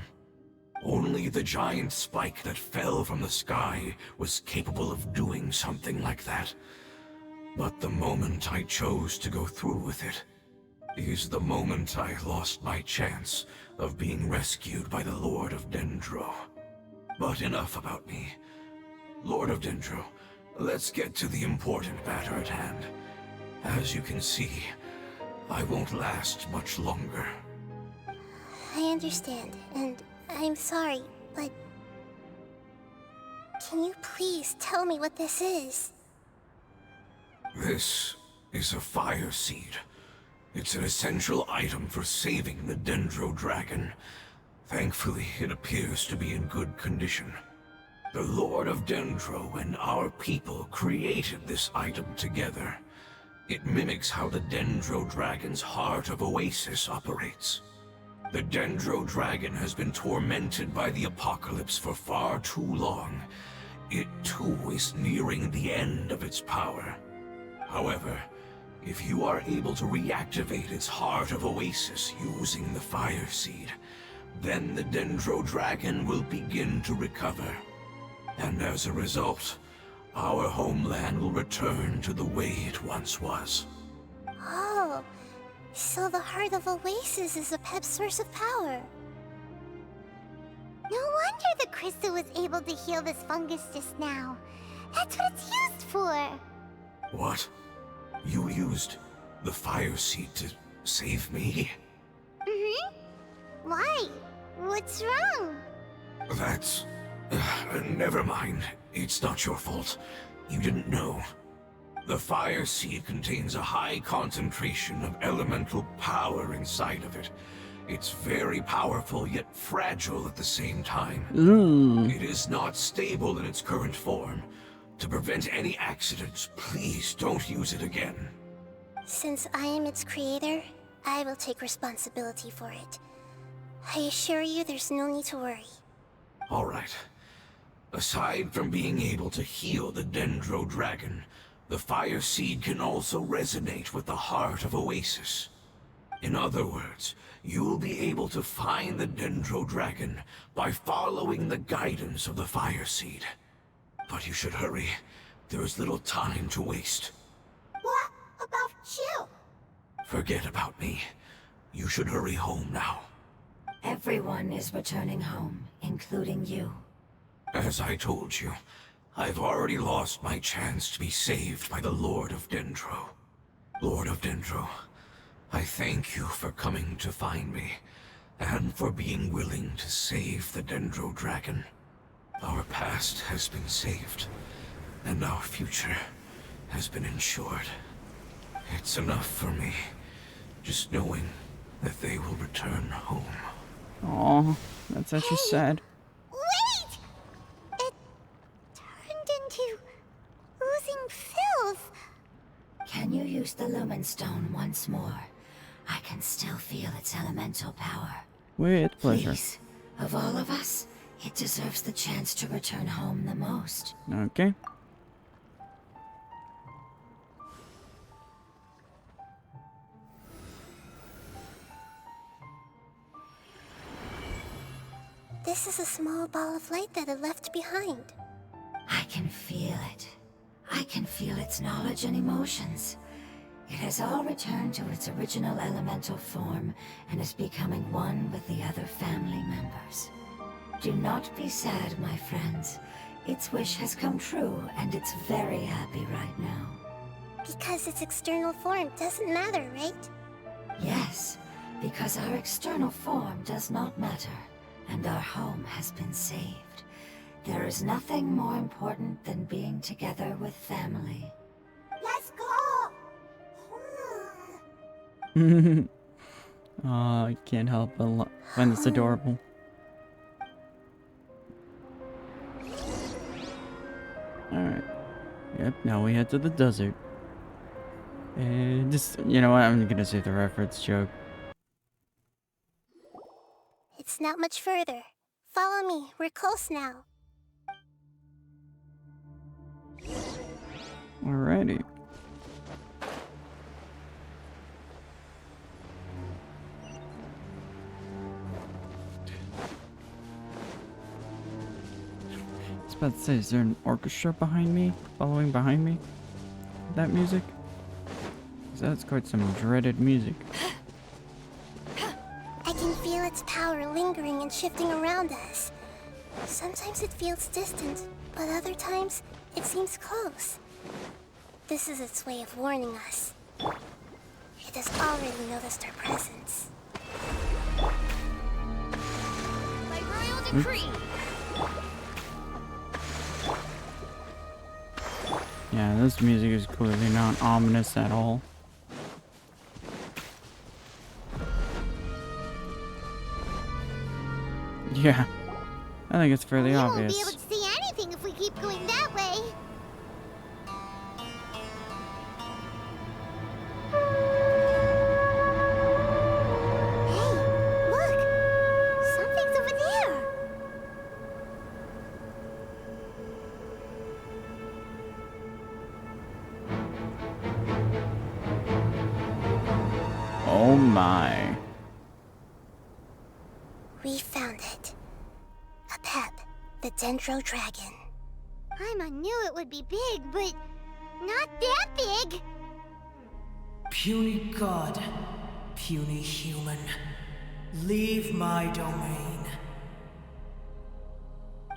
Only the giant spike that fell from the sky was capable of doing something like that. But the moment I chose to go through with it, is the moment I lost my chance of being rescued by the Lord of Dendro. But enough about me. Lord of Dendro, let's get to the important matter at hand. As you can see, I won't last much longer. I understand, and I'm sorry, but... Can you please tell me what this is? This is a fire seed. It's an essential item for saving the Dendro Dragon. Thankfully, it appears to be in good condition. The Lord of Dendro and our people created this item together. It mimics how the Dendro Dragon's Heart of Oasis operates. The Dendro Dragon has been tormented by the apocalypse for far too long. It too is nearing the end of its power. However, if you are able to reactivate its Heart of Oasis using the Fire Seed, then the Dendro Dragon will begin to recover. And as a result, our homeland will return to the way it once was. Oh, so the Heart of Oasis is a pep source of power. No wonder the crystal was able to heal this fungus just now. That's what it's used for. What? You used the Fire Seed to save me? Why? What's wrong? That's... never mind. It's not your fault. You didn't know. The Fire Seed contains a high concentration of elemental power inside of it. It's very powerful, yet fragile at the same time. It is not stable in its current form. To prevent any accidents, please don't use it again. Since I am its creator, I will take responsibility for it. I assure you there's no need to worry. Alright. Aside from being able to heal the Dendro Dragon, the Fire Seed can also resonate with the Heart of Oasis. In other words, you'll be able to find the Dendro Dragon by following the guidance of the Fire Seed. But you should hurry. There is little time to waste. What about you? Forget about me. You should hurry home now. Everyone is returning home, including you. As I told you, I've already lost my chance to be saved by the Lord of Dendro. Lord of Dendro, I thank you for coming to find me, and for being willing to save the Dendro Dragon. Our past has been saved, and our future has been ensured. It's enough for me, just knowing that they will return home. Aw, that's actually sad. Wait! It turned into oozing filth. Can you use the Lumen Stone once more? I can still feel its elemental power. With pleasure. Please, of all of us, it deserves the chance to return home the most. Okay. This is a small ball of light that it left behind. I can feel it. I can feel its knowledge and emotions. It has all returned to its original elemental form and is becoming one with the other family members. Do not be sad, my friends. Its wish has come true, and it's very happy right now. Because its external form doesn't matter, right? Yes, because our external form does not matter, and our home has been saved. There is nothing more important than being together with family. Let's go! Aw, I can't help but find this adorable. Alright. Yep, now we head to the desert. And just, you know what, I'm gonna save the reference joke. It's not much further. Follow me, we're close now. Alrighty. I was about to say, is there an orchestra behind me? Following behind me? That music? 'Cause that's quite some dreaded music. power lingering and shifting around us. Sometimes it feels distant, but other times it seems close. This is its way of warning us. It has already noticed our presence. By royal decree. Yeah, this music is clearly not ominous at all. Yeah, I think it's fairly We obvious. won't be able to see anything if we keep going that way. Hey, look! Something's over there! Oh my. We found it. A pep, the Dendro Dragon. Paimon knew it would be big, but not that big! Puny god, puny human, leave my domain.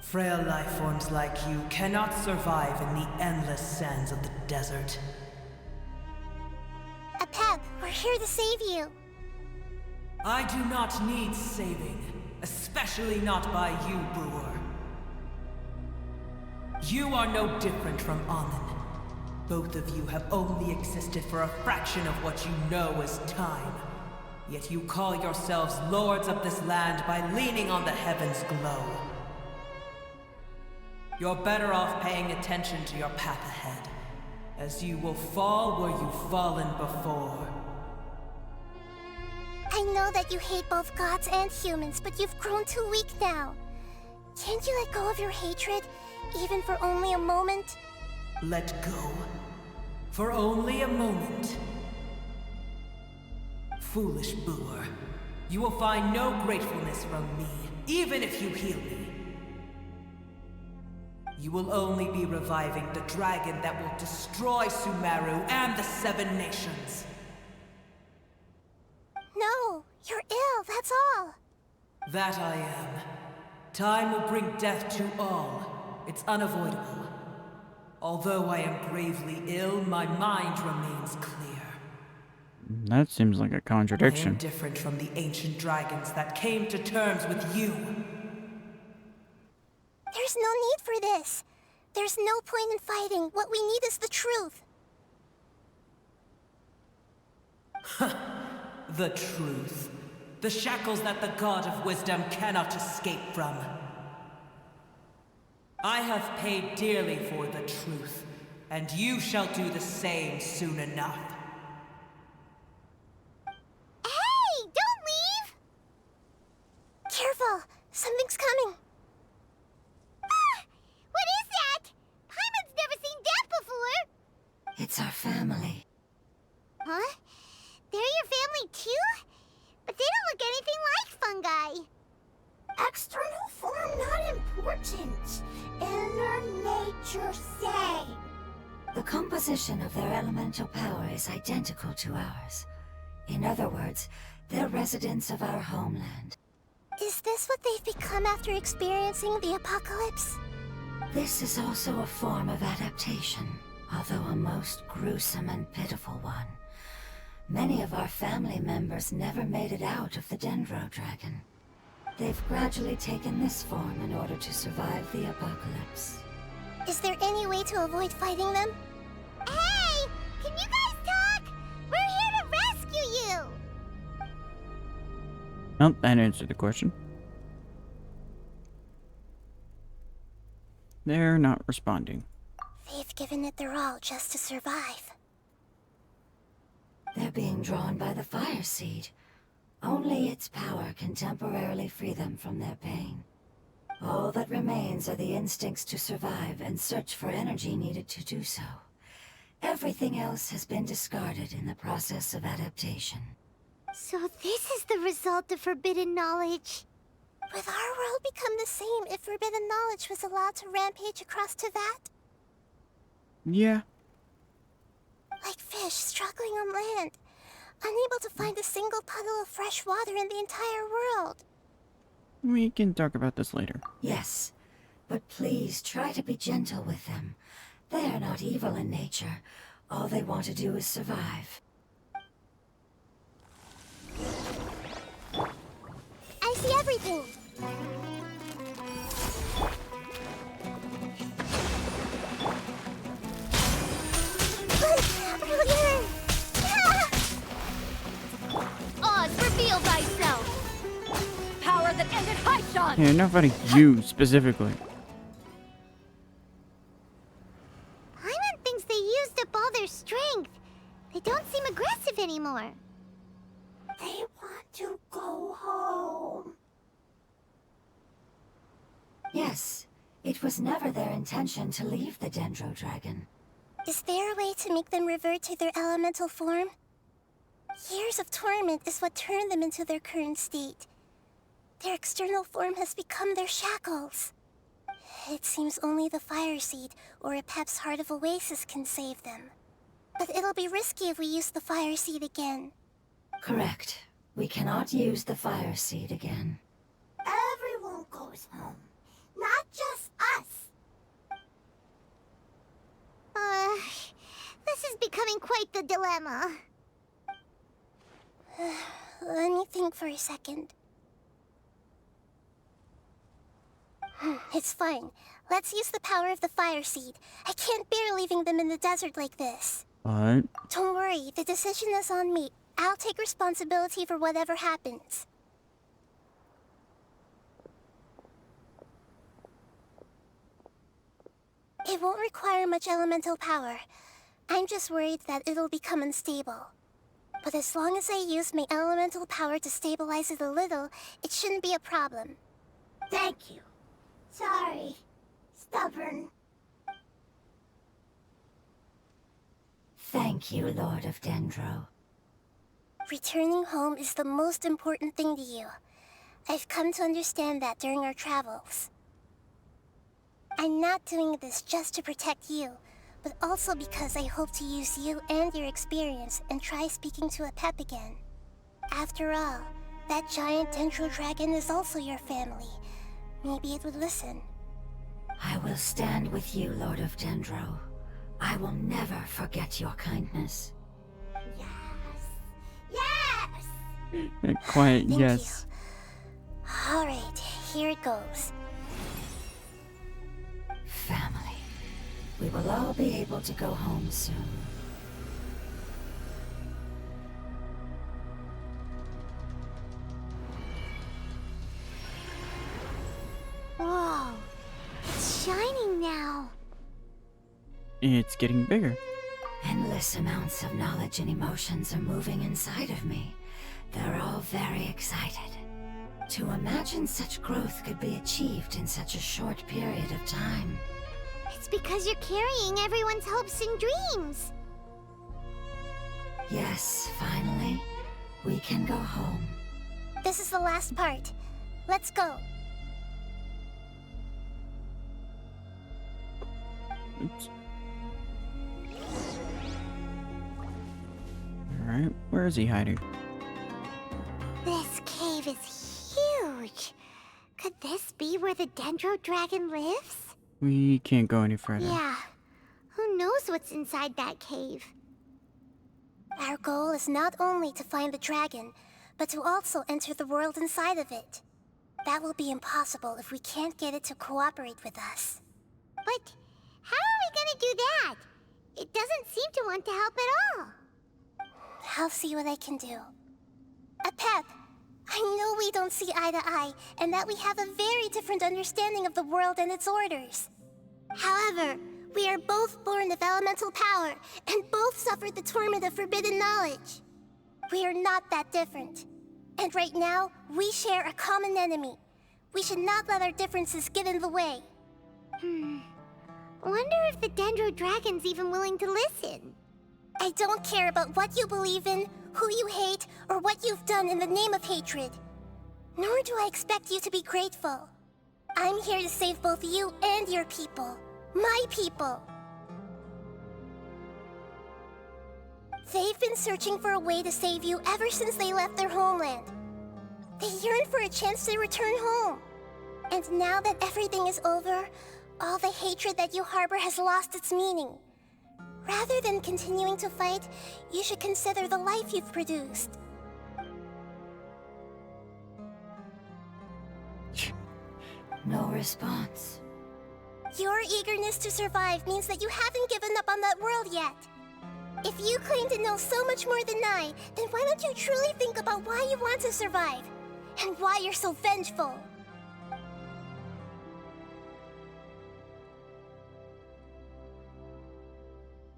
Frail life forms like you cannot survive in the endless sands of the desert. A pep, we're here to save you. I do not need saving, especially not by you, brewer. You are no different from Amun. Both of you have only existed for a fraction of what you know as time. Yet you call yourselves lords of this land by leaning on the heavens' glow. You're better off paying attention to your path ahead, as you will fall where you've fallen before. I know that you hate both gods and humans, but you've grown too weak now. Can't you let go of your hatred, even for only a moment? Let go. For only a moment. Foolish brewer. You will find no gratefulness from me, even if you heal me. You will only be reviving the dragon that will destroy Sumeru and the Seven Nations. No, you're ill, that's all. That I am. Time will bring death to all. It's unavoidable. Although I am gravely ill, my mind remains clear. That seems like a I am contradiction. different from the ancient dragons that came to terms with you. There's no need for this. There's no point in fighting. What we need is the truth. The truth. The shackles that the God of Wisdom cannot escape from. I have paid dearly for the truth, and you shall do the same soon enough. Hey, don't leave! Careful, something's coming. Ah! What is that? Paimon's never seen that before! It's our family. Huh? They're your family too? But they don't look anything like fungi. External form not important. Inner nature same. The composition of their elemental power is identical to ours. In other words, they're residents of our homeland. Is this what they've become after experiencing the apocalypse? This is also a form of adaptation, although a most gruesome and pitiful one. Many of our family members never made it out of the Dendro Dragon. They've gradually taken this form in order to survive the apocalypse. Is there any way to avoid fighting them? Hey! Can you guys talk? We're here to rescue you! Well, that answered the question. They're not responding. They've given it their all just to survive. They're being drawn by the fire seed. Only its power can temporarily free them from their pain. All that remains are the instincts to survive and search for energy needed to do so. Everything else has been discarded in the process of adaptation. So this is the result of forbidden knowledge. Would our world become the same if forbidden knowledge was allowed to rampage across Teyvat? Yeah. Like fish struggling on land, unable to find a single puddle of fresh water in the entire world. We can talk about this later. Yes, but please try to be gentle with them. They are not evil in nature. All they want to do is survive. I see everything. Oz, reveal thyself! Power that ended Archon! Yeah, not fighting you specifically. Paimon thinks they used up all their strength. They don't seem aggressive anymore. They want to go home. Yes, it was never their intention to leave the Dendro Dragon. Is there a way to make them revert to their elemental form? Years of torment is what turned them into their current state. Their external form has become their shackles. It seems only the Fire Seed or Apep's Heart of Oasis can save them. But it'll be risky if we use the Fire Seed again. Correct. We cannot use the Fire Seed again. Everyone goes home, not just us. This is becoming quite the dilemma. Let me think for a second. It's fine. Let's use the power of the Fire Seed. I can't bear leaving them in the desert like this. What? Don't worry, the decision is on me. I'll take responsibility for whatever happens. It won't require much elemental power. I'm just worried that it'll become unstable. But as long as I use my elemental power to stabilize it a little, it shouldn't be a problem. Thank you. Sorry. Stubborn. Thank you, Lord of Dendro. Returning home is the most important thing to you. I've come to understand that during our travels. I'm not doing this just to protect you, but also because I hope to use you and your experience and try speaking to Apep again. After all, that giant Dendro Dragon is also your family. Maybe it would listen. I will stand with you, Lord of Dendro. I will never forget your kindness. Yes! A quiet Thank yes. you. Alright, here it goes. Family. We will all be able to go home soon. Whoa, it's shining now. It's getting bigger. Endless amounts of knowledge and emotions are moving inside of me. They're all very excited. To imagine such growth could be achieved in such a short period of time. It's because you're carrying everyone's hopes and dreams. Yes, finally, we can go home. This is the last part. Let's go. Oops. Alright, where is he hiding? This cave is huge. Could this be where the Dendro Dragon lives? We can't go any further. Yeah. Who knows what's inside that cave? Our goal is not only to find the dragon, but to also enter the world inside of it. That will be impossible if we can't get it to cooperate with us. But how are we gonna do that? It doesn't seem to want to help at all. I'll see what I can do. Apep, I know we don't see eye to eye, and that we have a very different understanding of the world and its orders. However, we are both born of elemental power, and both suffered the torment of forbidden knowledge. We are not that different. And right now, we share a common enemy. We should not let our differences get in the way. Wonder if the Dendro Dragon's even willing to listen. I don't care about what you believe in, who you hate, or what you've done in the name of hatred. Nor do I expect you to be grateful. I'm here to save both you and your people. My people. They've been searching for a way to save you ever since they left their homeland. They yearn for a chance to return home. And now that everything is over, all the hatred that you harbor has lost its meaning. Rather than continuing to fight, you should consider the life you've produced. No response. Your eagerness to survive means that you haven't given up on that world yet. If you claim to know so much more than I, then why don't you truly think about why you want to survive? And why you're so vengeful?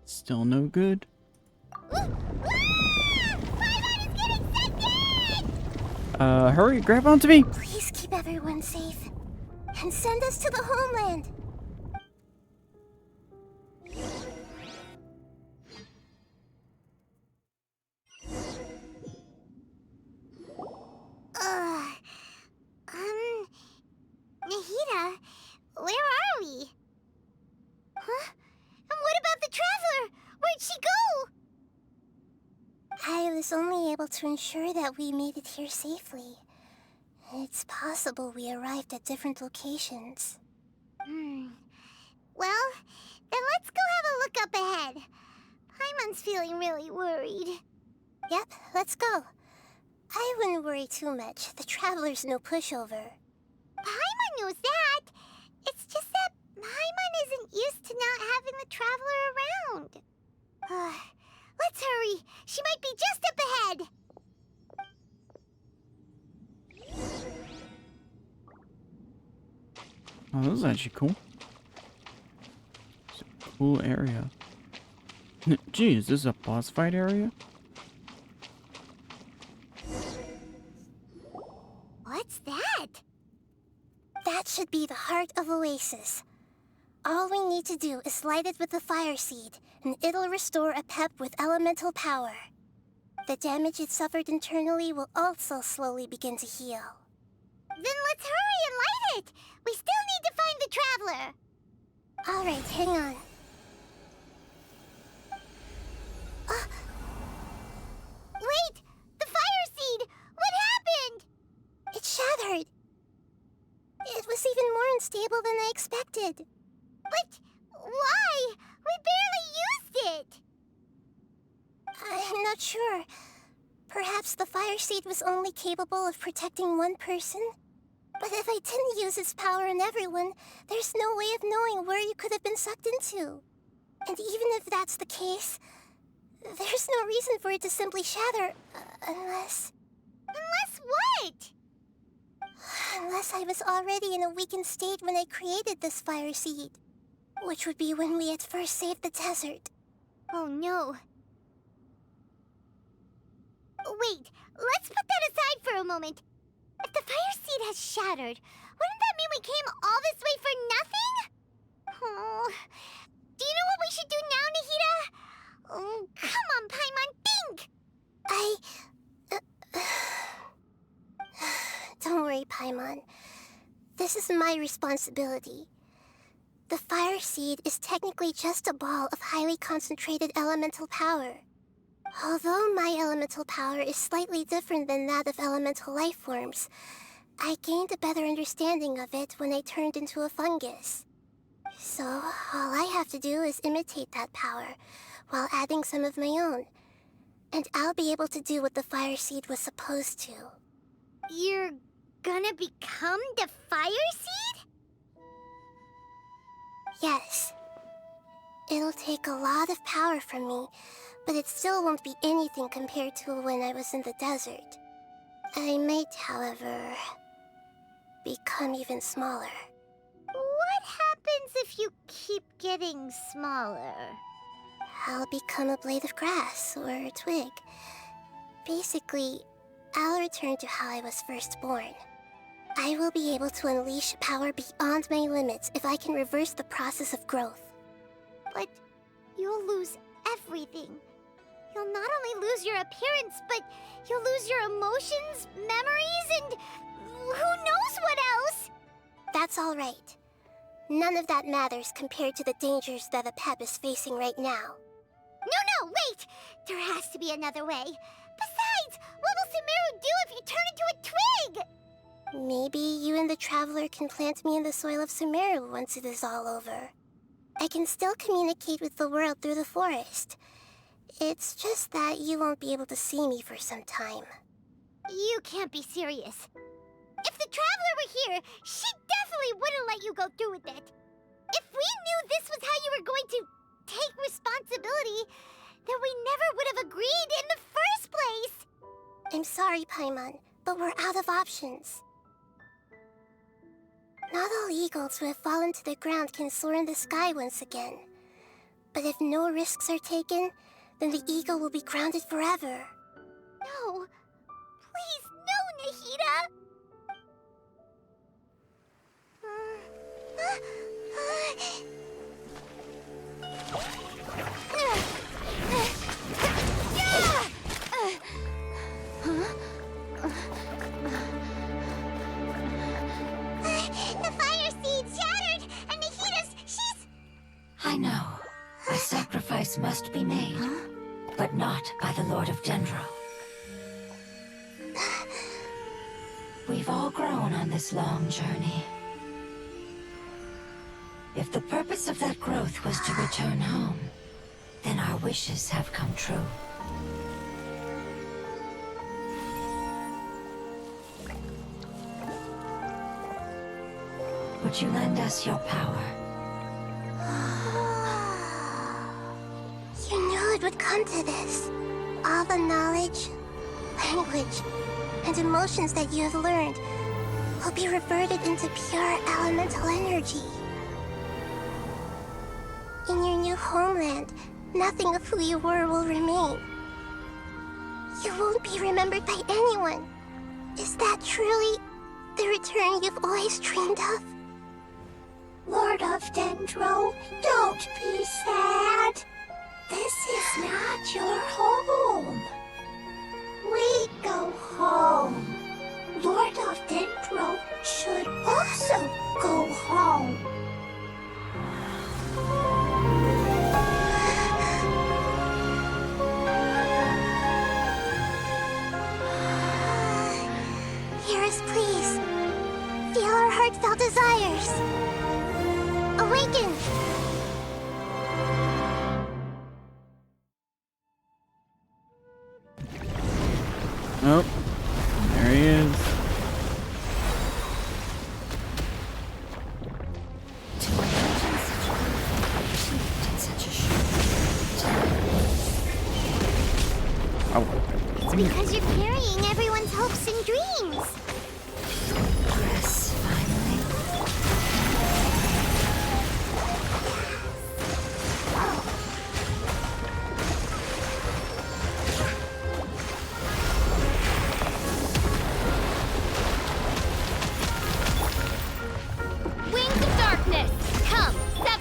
Still no good. Hurry, grab onto me! Please keep everyone safe. And send us to the homeland. Nahida, where are we? Huh? And what about the Traveler? Where'd she go? I was only able to ensure that we made it here safely. It's possible we arrived at different locations. Well, then let's go have a look up ahead. Paimon's feeling really worried. Yep, let's go. I wouldn't worry too much. The Traveler's no pushover. Paimon knows that. It's just that Paimon isn't used to not having the Traveler around. Let's hurry. She might be just up ahead. Oh, this is actually cool. It's a cool area. Gee, is this a boss fight area? What's that? That should be the heart of Oasis. All we need to do is light it with the fire seed, and it'll restore a pep with elemental power. The damage it suffered internally will also slowly begin to heal. Then let's hurry and light it! We still need to find the Traveler! Alright, hang on. Wait! The fire seed! What happened? It shattered. It was even more unstable than I expected. But why? We barely used it! I'm not sure. Perhaps the fire seed was only capable of protecting one person? But if I didn't use its power on everyone, there's no way of knowing where you could have been sucked into. And even if that's the case, there's no reason for it to simply shatter, unless... Unless what? Unless I was already in a weakened state when I created this fire seed. Which would be when we had first saved the desert. Oh no. Wait, let's put that aside for a moment. If the fire seed has shattered, wouldn't that mean we came all this way for nothing? Oh, do you know what we should do now, Nahida? Oh, come on, Paimon, think! Don't worry, Paimon. This is my responsibility. The fire seed is technically just a ball of highly concentrated elemental power. Although my elemental power is slightly different than that of elemental life forms, I gained a better understanding of it when I turned into a fungus. So, all I have to do is imitate that power, while adding some of my own. And I'll be able to do what the fire seed was supposed to. You're gonna become the fire seed? Yes. It'll take a lot of power from me, but it still won't be anything compared to when I was in the desert. I might, however, become even smaller. What happens if you keep getting smaller? I'll become a blade of grass or a twig. Basically, I'll return to how I was first born. I will be able to unleash power beyond my limits if I can reverse the process of growth. But you'll lose everything. You'll not only lose your appearance, but you'll lose your emotions, memories, and who knows what else? That's all right. None of that matters compared to the dangers that the Pep is facing right now. No, wait! There has to be another way. Besides, what will Sumeru do if you turn into a twig? Maybe you and the Traveler can plant me in the soil of Sumeru once it is all over. I can still communicate with the world through the forest. It's just that you won't be able to see me for some time. You can't be serious. If the Traveler were here, she definitely wouldn't let you go through with it. If we knew this was how you were going to take responsibility, then we never would have agreed in the first place. I'm sorry, Paimon, but we're out of options. Not all eagles who have fallen to the ground can soar in the sky once again. But if no risks are taken, then the eagle will be grounded forever. No. Please, no, Nahida! The fire seed shattered, and she's... I know. A sacrifice must be made, but not by the Lord of Dendro. We've all grown on this long journey. If the purpose of that growth was to return home, then our wishes have come true. Would you lend us your power? You knew it would come to this. All the knowledge, language, and emotions that you have learned will be reverted into pure elemental energy. In your new homeland, nothing of who you were will remain. You won't be remembered by anyone. Is that truly the return you've always dreamed of? Lord of Dendro, don't be sad. This is not your home. We go home. Lord of Dendro should also go home. Hear us, please. Feel our heartfelt desires. Awaken! Oh, there he is. Oh, Because you're carrying everyone's hopes and dreams. Yes, finally. Wings of darkness, come, step.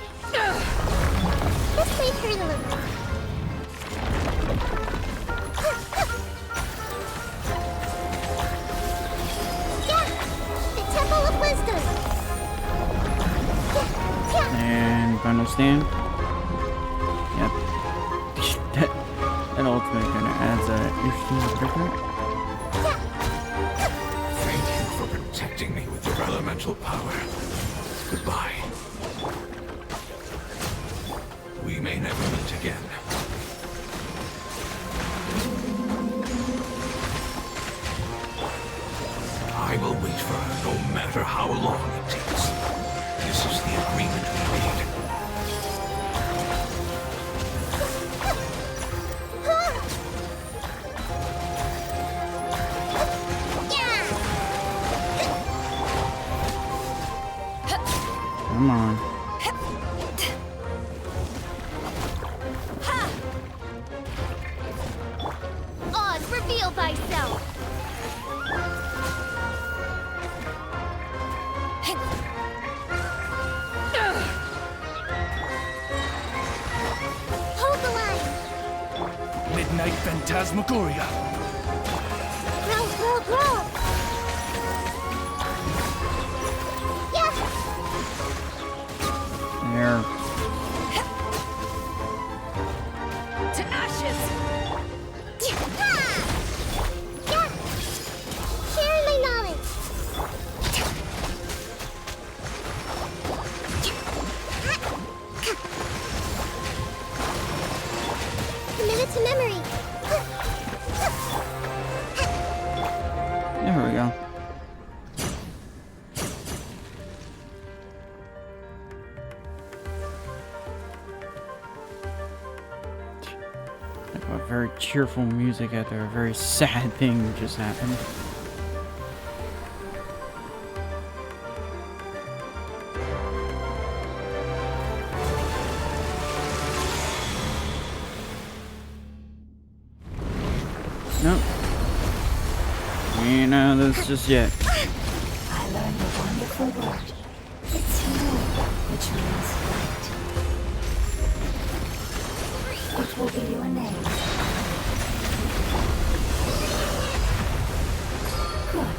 This may hurt a little. The Temple of Wisdom. and final stand. Yep. that ultimate kind of adds an interesting predicament. Thank you for protecting me with your elemental power. Goodbye. We may never meet again. I will wait for her no matter how long it takes. This is the agreement we made. Come on. Oz, reveal thyself. Hold the line. Midnight Phantasmagoria. Grow, grow, grow. Yeah. There. To ashes! Yeah. Share my knowledge. very cheerful music after a very sad thing just happened. Nope. We ain't out of this just yet. I learned a wonderful word. It's you, which means light. What will be your name? Good.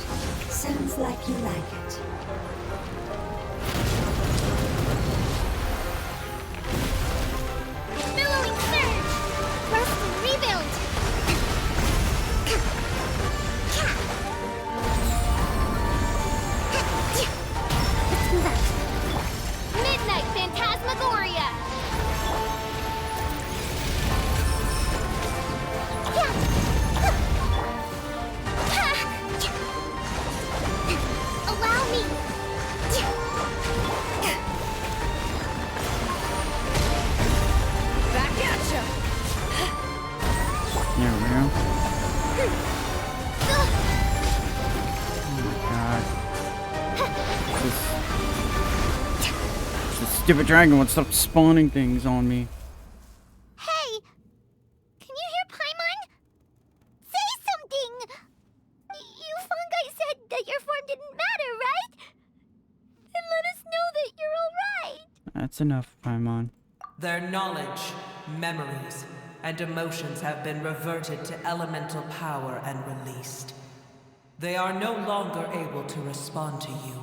Sounds like you like it. Billowing surge! Rust and rebuild! Let's move out. Midnight Phantasmagoria! Allow me! Back at ya! There we go. Oh my god. This stupid dragon would stop spawning things on me. Hey! Can you hear Paimon? Say something! You fungi said that your form didn't matter, right? Then let us know that you're alright! That's enough, Paimon. Their knowledge, memories, and emotions have been reverted to elemental power and released. They are no longer able to respond to you.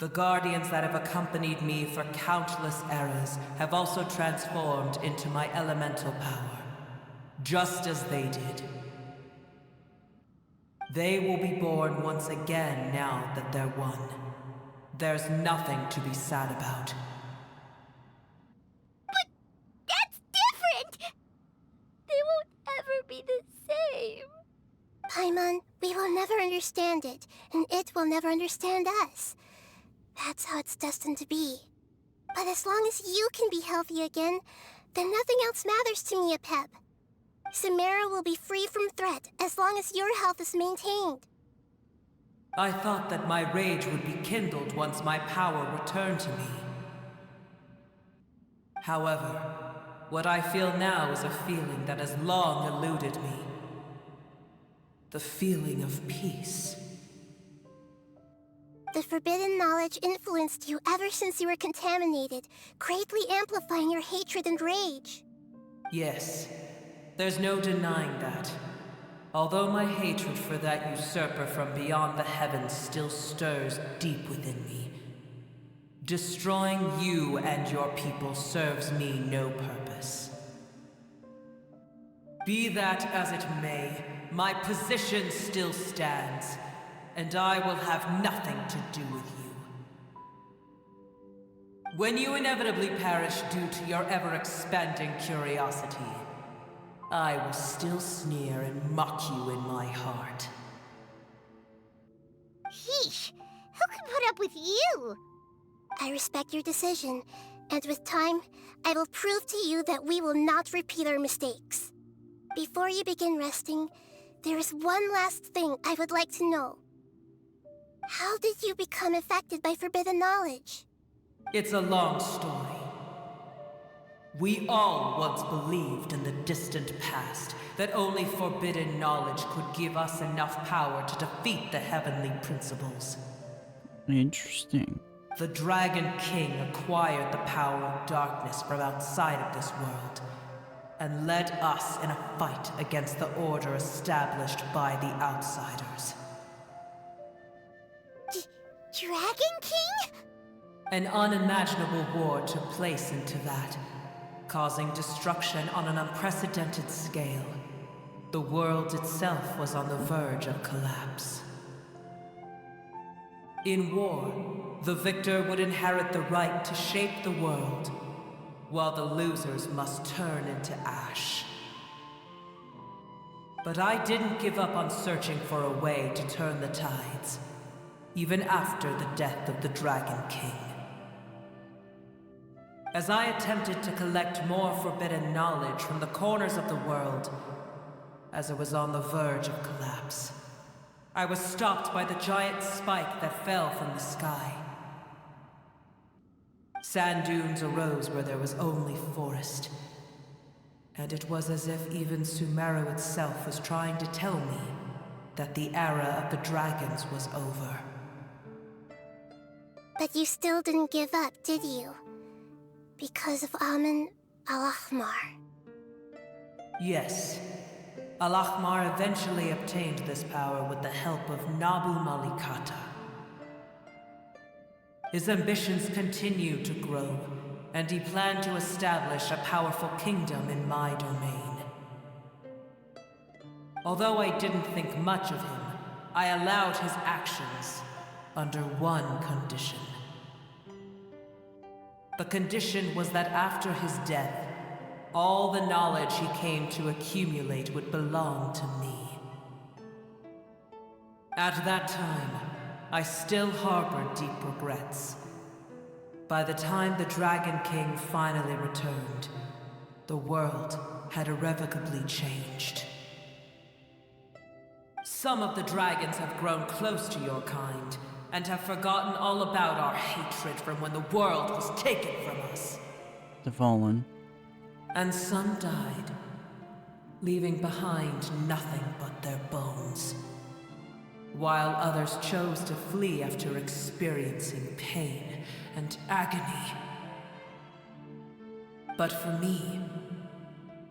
The guardians that have accompanied me for countless eras have also transformed into my elemental power, just as they did. They will be born once again now that they're one. There's nothing to be sad about. But that's different! They won't ever be the same. Paimon, we will never understand it, and it will never understand us. That's how it's destined to be. But as long as you can be healthy again, then nothing else matters to me, Apep. Samara will be free from threat as long as your health is maintained. I thought that my rage would be kindled once my power returned to me. However, what I feel now is a feeling that has long eluded me. The feeling of peace. The forbidden knowledge influenced you ever since you were contaminated, greatly amplifying your hatred and rage. Yes, there's no denying that. Although my hatred for that usurper from beyond the heavens still stirs deep within me, destroying you and your people serves me no purpose. Be that as it may, my position still stands, and I will have nothing to do with you. When you inevitably perish due to your ever-expanding curiosity, I will still sneer and mock you in my heart. Yeesh, who can put up with you? I respect your decision, and with time, I will prove to you that we will not repeat our mistakes. Before you begin resting, there is one last thing I would like to know. How did you become affected by forbidden knowledge? It's a long story. We all once believed in the distant past that only forbidden knowledge could give us enough power to defeat the heavenly principles. Interesting. The Dragon King acquired the power of darkness from outside of this world, and led us in a fight against the order established by the outsiders. Dragon King? An unimaginable war took place into that, causing destruction on an unprecedented scale. The world itself was on the verge of collapse. In war, the victor would inherit the right to shape the world, while the losers must turn into ash. But I didn't give up on searching for a way to turn the tides, even after the death of the Dragon King. As I attempted to collect more forbidden knowledge from the corners of the world, as it was on the verge of collapse, I was stopped by the giant spike that fell from the sky. Sand dunes arose where there was only forest, and it was as if even Sumeru itself was trying to tell me that the era of the dragons was over. But you still didn't give up, did you? Because of Amun al-Ahmar. Yes. Al-Ahmar eventually obtained this power with the help of Nabu Malikata. His ambitions continued to grow, and he planned to establish a powerful kingdom in my domain. Although I didn't think much of him, I allowed his actions under one condition. The condition was that after his death, all the knowledge he came to accumulate would belong to me. At that time, I still harbored deep regrets. By the time the Dragon King finally returned, the world had irrevocably changed. Some of the dragons have grown close to your kind, and have forgotten all about our hatred from when the world was taken from us. The Fallen. And some died, leaving behind nothing but their bones, while others chose to flee after experiencing pain and agony. But for me,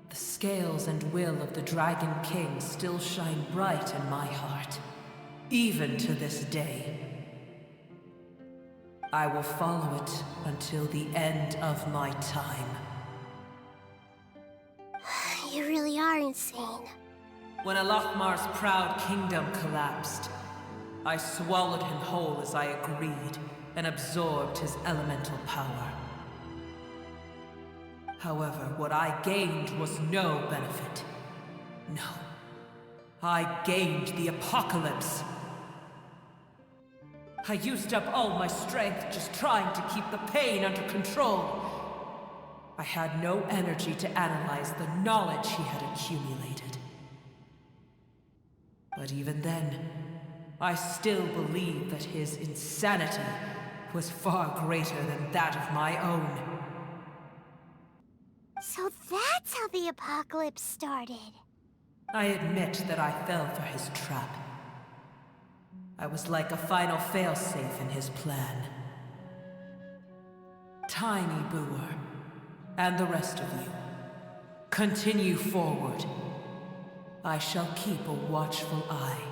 the scales and will of the Dragon King still shine bright in my heart, even to this day. I will follow it until the end of my time. You really are insane. When Al-Ahmar's proud kingdom collapsed, I swallowed him whole as I agreed, and absorbed his elemental power. However, what I gained was no benefit. No. I gained the apocalypse. I used up all my strength just trying to keep the pain under control. I had no energy to analyze the knowledge he had accumulated. But even then, I still believed that his insanity was far greater than that of my own. So that's how the apocalypse started. I admit that I fell for his trap. I was like a final failsafe in his plan. Tiny Booer, and the rest of you, continue forward. I shall keep a watchful eye.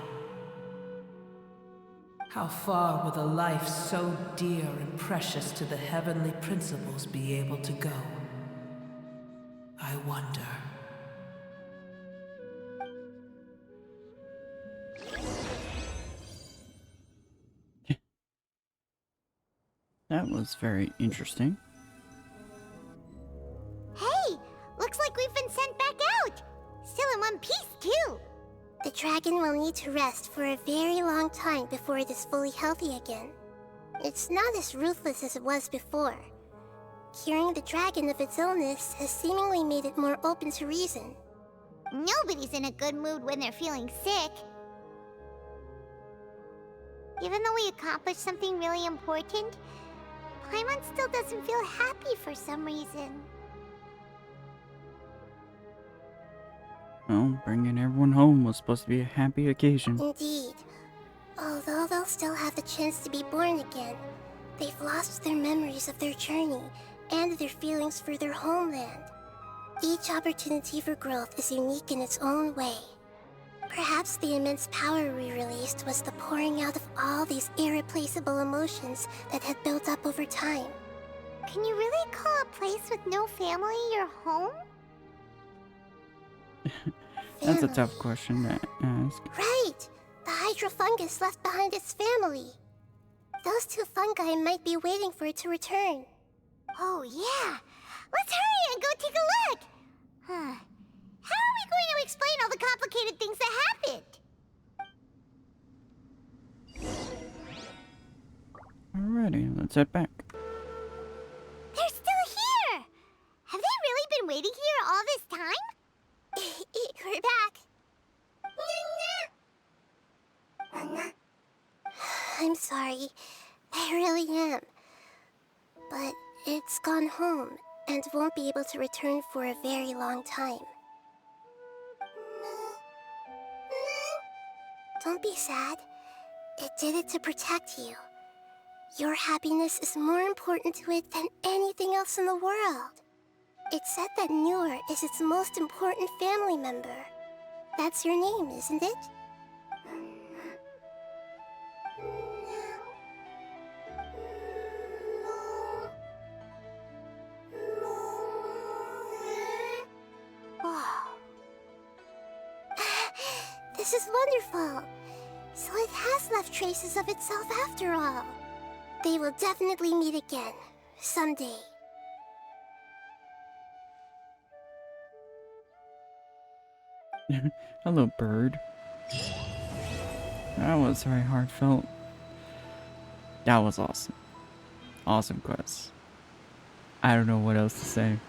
How far will a life so dear and precious to the heavenly principles be able to go? I wonder. That was very interesting. Hey! Looks like we've been sent back out! Still in one piece, too! The dragon will need to rest for a very long time before it is fully healthy again. It's not as ruthless as it was before. Curing the dragon of its illness has seemingly made it more open to reason. Nobody's in a good mood when they're feeling sick. Even though we accomplished something really important, Paimon still doesn't feel happy for some reason. Well, bringing everyone home was supposed to be a happy occasion. Indeed. Although they'll still have the chance to be born again, they've lost their memories of their journey and their feelings for their homeland. Each opportunity for growth is unique in its own way. Perhaps the immense power we released was the pouring out of all these irreplaceable emotions that had built up over time. Can you really call a place with no family your home? That's a tough question to ask. Right! The hydrofungus left behind its family. Those two fungi might be waiting for it to return. Oh yeah! Let's hurry and go take a look! Huh. How are we going to explain all the complicated things that happened? Alrighty, let's head back. They're still I'm sorry. I really am. But it's gone home and won't be able to return for a very long time. Don't be sad. It did it to protect you. Your happiness is more important to it than anything else in the world. It's said that Noor is its most important family member. That's your name, isn't it? Wow. This is wonderful. So it has left traces of itself after all. They will definitely meet again, someday. Hello, bird. That was very heartfelt. That was awesome. Awesome quest. I don't know what else to say.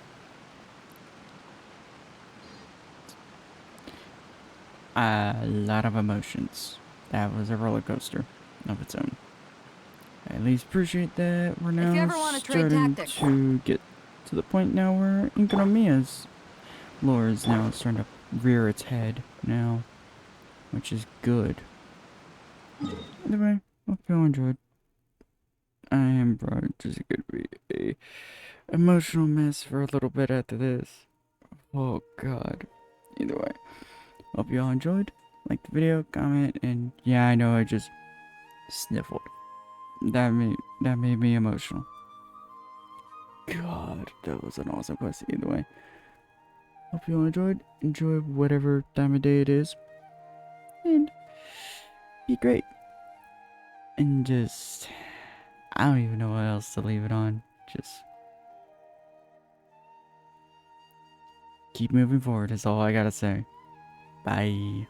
A lot of emotions. That was a roller coaster of its own. I at least appreciate that we're If you now ever wanna trade starting tactics. to get to the point now where Inkonomiya's lore is now starting to rear its head now, which is good. Anyway, hope you all enjoyed. I am probably just gonna be a emotional mess for a little bit after this. Oh god. Either way, hope you all enjoyed. Like the video, comment, and yeah, I know I just sniffled. That made me emotional. God, that was an awesome quest. Either way, hope you all enjoyed. Enjoy whatever time of day it is, and be great. And just, I don't even know what else to leave it on. Just keep moving forward is all I gotta say. Bye.